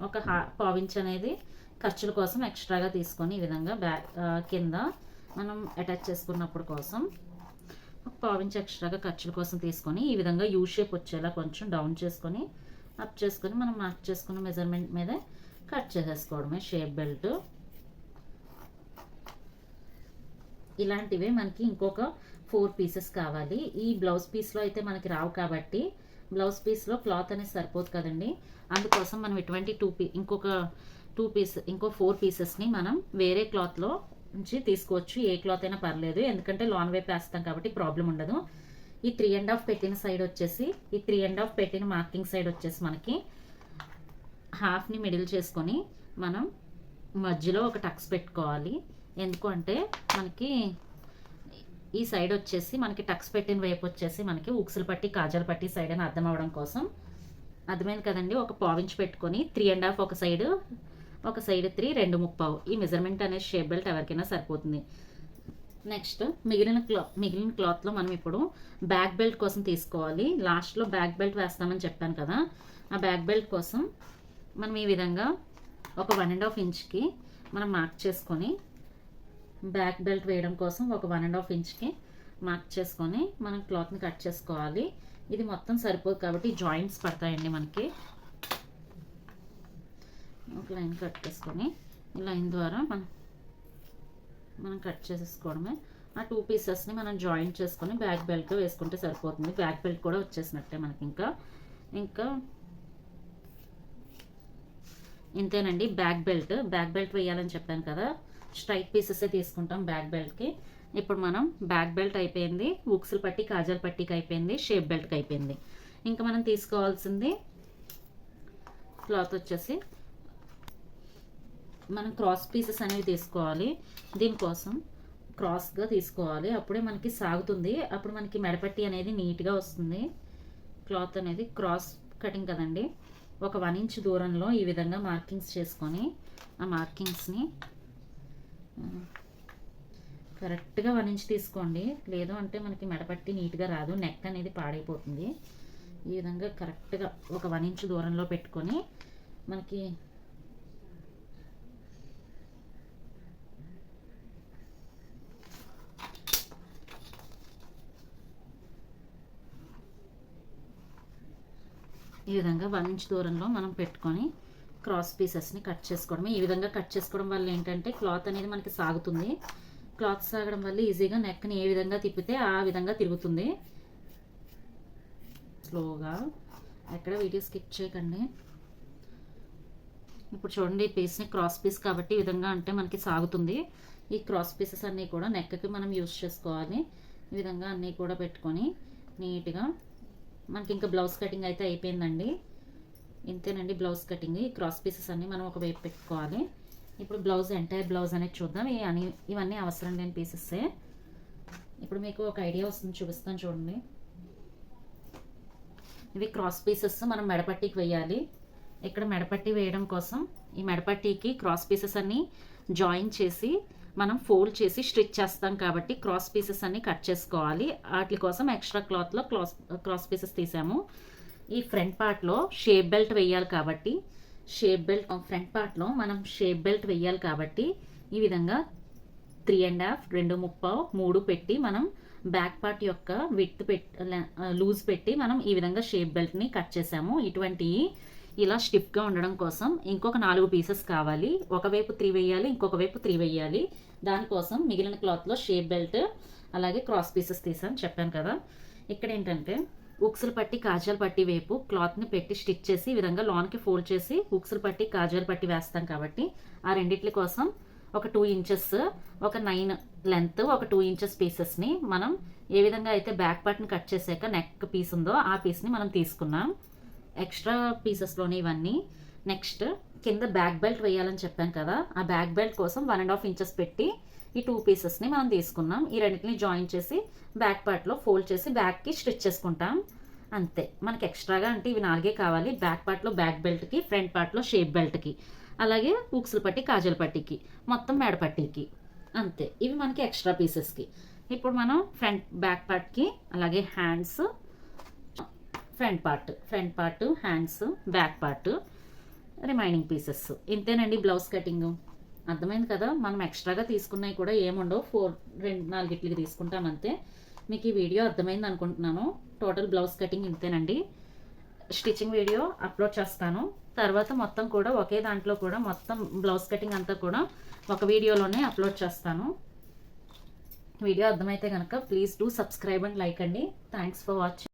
ఒక పావించ్ అనేది ఖర్చుల కోసం ఎక్స్ట్రాగా తీసుకొని ఈ విధంగా కింద మనం అటాచ్ చేసుకున్నప్పుడు కోసం ఒక పావించ్ ఎక్స్ట్రాగా ఖర్చుల కోసం తీసుకొని ఈ విధంగా యూ షేప్ వచ్చేలా కొంచెం డౌన్ చేసుకొని అప్ చేసుకొని మనం మార్క్ చేసుకున్న మెజర్మెంట్ మీద కట్ చేసేసుకోవడమే షేప్ బెల్ట్. ఇలాంటివే మనకి ఇంకొక 4 పీసెస్ కావాలి. ఈ బ్లౌజ్ పీస్లో అయితే మనకి రావు కాబట్టి బ్లౌజ్ పీస్లో క్లాత్ అనేది సరిపోదు కదండి. అందుకోసం మనం ఇటువంటి ఇంకో 4 పీసెస్ని మనం వేరే క్లాత్లో నుంచి తీసుకోవచ్చు. ఏ క్లాత్ అయినా పర్లేదు, ఎందుకంటే లాన్ వైపు వేస్తాం కాబట్టి ప్రాబ్లం ఉండదు. ఈ 3.5 పెట్టిన సైడ్ వచ్చేసి, ఈ 3.5 పెట్టిన మార్కింగ్ సైడ్ వచ్చేసి మనకి హాఫ్ని మిడిల్ చేసుకొని మనం మధ్యలో ఒక టక్స్ పెట్టుకోవాలి. ఎందుకు అంటే మనకి ఈ సైడ్ వచ్చేసి మనకి టక్స్ పెట్టిన వైపు వచ్చేసి మనకి ఉక్సులు పట్టి కాజాల పట్టి సైడ్ అని అర్థం అవడం కోసం. అర్థమైంది కదండి. ఒక పావించి పెట్టుకొని 3.5 ఒక సైడ్ 3, 2.30 ఈ మెజర్మెంట్ అనేది షేప్ బెల్ట్ ఎవరికైనా సరిపోతుంది. నెక్స్ట్ మిగిలిన క్లాత్లో మనం ఇప్పుడు బ్యాక్ బెల్ట్ కోసం తీసుకోవాలి. లాస్ట్లో బ్యాక్ బెల్ట్ వేస్తామని చెప్పాను కదా. ఆ బ్యాక్ బెల్ట్ కోసం మనం ఈ విధంగా ఒక 1.5 ఇంచ్కి మనం మార్క్ చేసుకొని బ్యాక్ బెల్ట్ వేయడం కోసం ఒక 1.5 ఇంచ్కి మార్క్ చేసుకొని మనం క్లాత్ని కట్ చేసుకోవాలి. ఇది మొత్తం సరిపోదు కాబట్టి జాయింట్స్ పడతాయండి మనకి. ఒక లైన్ కట్ చేసుకొని ఈ లైన్ ద్వారా మనం కట్ చేసేసుకోవడమే. ఆ 2 పీసెస్ని మనం జాయింట్ చేసుకొని బ్యాక్ బెల్ట్ వేసుకుంటే సరిపోతుంది. బ్యాక్ బెల్ట్ కూడా వచ్చేసినట్టే మనకి. ఇంకా ఇంతేనండి. బ్యాక్ బెల్ట్ వేయాలని చెప్పాను కదా. స్ట్రైట్ పీసెసే తీసుకుంటాం బ్యాక్ బెల్ట్కి. ఇప్పుడు మనం బ్యాక్ బెల్ట్ అయిపోయింది, ఉక్సులు పట్టి కాజాల పట్టికి అయిపోయింది, షేప్ బెల్ట్కి అయిపోయింది. ఇంకా మనం తీసుకోవాల్సింది క్లాత్ వచ్చేసి మనం క్రాస్ పీసెస్ అనేవి తీసుకోవాలి. దీనికోసం క్రాస్గా తీసుకోవాలి, అప్పుడే మనకి సాగుతుంది. అప్పుడు మనకి మెడపట్టి అనేది నీట్గా వస్తుంది. క్లాత్ అనేది క్రాస్ కటింగ్ కదండి. ఒక 1 ఇంచ్ దూరంలో ఈ విధంగా మార్కింగ్స్ చేసుకొని ఆ మార్కింగ్స్ని కరెక్ట్గా 1 ఇంచ్ తీసుకోండి. లేదు అంటే మనకి మెడపట్టి నీట్గా రాదు, నెక్ అనేది పాడైపోతుంది. ఈ విధంగా కరెక్ట్గా ఒక 1 ఇంచ్ దూరంలో పెట్టుకొని మనకి ఈ విధంగా 1 ఇంచ్ దూరంలో మనం పెట్టుకొని క్రాస్ పీసెస్ని కట్ చేసుకోవడమే. ఈ విధంగా కట్ చేసుకోవడం వల్ల ఏంటంటే క్లాత్ అనేది మనకి సాగుతుంది. క్లాత్ సాగడం వల్ల ఈజీగా నెక్ని ఏ విధంగా తిప్పితే ఆ విధంగా తిరుగుతుంది. స్లోగా, ఎక్కడ వీడియో స్కిప్ చేయకండి. ఇప్పుడు చూడండి, ఈ పీస్ని క్రాస్ పీస్ కాబట్టి ఈ విధంగా అంటే మనకి సాగుతుంది. ఈ క్రాస్ పీసెస్ అన్నీ కూడా నెక్కి మనం యూజ్ చేసుకోవాలి. ఈ విధంగా అన్నీ కూడా పెట్టుకొని నీట్గా మనకి ఇంకా బ్లౌజ్ కటింగ్ అయితే అయిపోయిందండి. ఇంతేనండి బ్లౌజ్ కటింగ్. ఈ క్రాస్ పీసెస్ అన్నీ మనం ఒక వైపు పెట్టుకోవాలి. ఇప్పుడు ఎంటైర్ బ్లౌజ్ అనేది చూద్దాం. ఇవన్నీ అవసరం లేని పీసెస్సే. ఇప్పుడు మీకు ఒక ఐడియా వస్తుంది, చూపిస్తాను చూడండి. ఇవి క్రాస్ పీసెస్ మనం మెడపట్టికి వేయాలి. ఇక్కడ మెడపట్టి వేయడం కోసం ఈ మెడపట్టికి క్రాస్ పీసెస్ అన్నీ జాయిన్ చేసి మనం ఫోల్డ్ చేసి స్టిచ్ చేస్తాం కాబట్టి క్రాస్ పీసెస్ అన్నీ కట్ చేసుకోవాలి. వాటి కోసం ఎక్స్ట్రా క్లాత్లో క్రాస్ పీసెస్ తీసాము. ఈ ఫ్రంట్ పార్ట్లో షేప్ బెల్ట్ వేయాలి కాబట్టి ఫ్రంట్ పార్ట్లో మనం షేప్ బెల్ట్ వేయాలి కాబట్టి ఈ విధంగా 3.5, 2.30, 3 పెట్టి మనం బ్యాక్ పార్ట్ యొక్క విడ్త్ లూజ్ పెట్టి మనం ఈ విధంగా షేప్ బెల్ట్ని కట్ చేసాము. ఇటువంటి ఇలా స్టిఫ్గా ఉండడం కోసం ఇంకొక 4 పీసెస్ కావాలి. ఒకవైపు 3 వేయాలి, ఇంకొక వైపు 3 వేయాలి. దానికోసం మిగిలిన క్లాత్లో షేప్ బెల్ట్ అలాగే క్రాస్ పీసెస్ తీసాను చెప్పాను కదా. ఇక్కడ ఏంటంటే ఉక్సులు పట్టి కాజాలు పట్టి వైపు క్లాత్ని పెట్టి స్టిచ్ చేసి ఈ విధంగా లాన్కి ఫోల్డ్ చేసి ఉక్సులు పట్టి కాజాలు పట్టి వేస్తాం కాబట్టి ఆ రెండిట్ల కోసం ఒక 2 ఇంచెస్ ఒక 9 లెంత్ ఒక 2 ఇంచెస్ పీసెస్ని మనం ఏ విధంగా అయితే బ్యాక్ పార్ట్ని కట్ చేసాక నెక్ పీస్ ఉందో ఆ పీస్ని మనం తీసుకున్నాం. ఎక్స్ట్రా పీసెస్లోనే ఇవన్నీ. నెక్స్ట్ కింద బ్యాక్ బెల్ట్ వేయాలని చెప్పాను కదా, ఆ బ్యాక్ బెల్ట్ కోసం 1.5 ఇంచెస్ పెట్టి ఈ 2 పీసెస్ని మనం తీసుకున్నాం. ఈ రెండింటిని జాయిన్ చేసి బ్యాక్ పార్ట్లో ఫోల్డ్ చేసి బ్యాక్కి స్టిచ్ చేసుకుంటాం. అంతే. మనకి ఎక్స్ట్రాగా అంటే ఇవి 4 కావాలి. బ్యాక్ పార్ట్లో బ్యాక్ బెల్ట్కి, ఫ్రంట్ పార్ట్లో షేప్ బెల్ట్కి, అలాగే ఉక్సులు పట్టి కాజల్ పట్టికి, మొత్తం మెడ పట్టికి. అంతే. ఇవి మనకి ఎక్స్ట్రా పీసెస్కి. ఇప్పుడు మనం బ్యాక్ పార్ట్కి అలాగే hands, front part, hands, back part, remaining pieces. ఇంతేనండి బ్లౌజ్ కటింగ్. అర్థమైంది కదా. మనం ఎక్స్ట్రాగా తీసుకున్నవి కూడా ఏముండవు, 4 ఇట్లకి తీసుకుంటాం అంతే. మీకు ఈ వీడియో అర్థమైంది అనుకుంటున్నాను. టోటల్ బ్లౌజ్ కటింగ్ ఇంతేనండి. స్టిచ్చింగ్ వీడియో అప్లోడ్ చేస్తాను. తర్వాత మొత్తం కూడా ఒకే దాంట్లో కూడా మొత్తం బ్లౌజ్ కటింగ్ అంతా కూడా ఒక వీడియోలోనే అప్లోడ్ చేస్తాను. వీడియో అర్థమైతే కనుక please do subscribe and like అండి. Thanks for watching.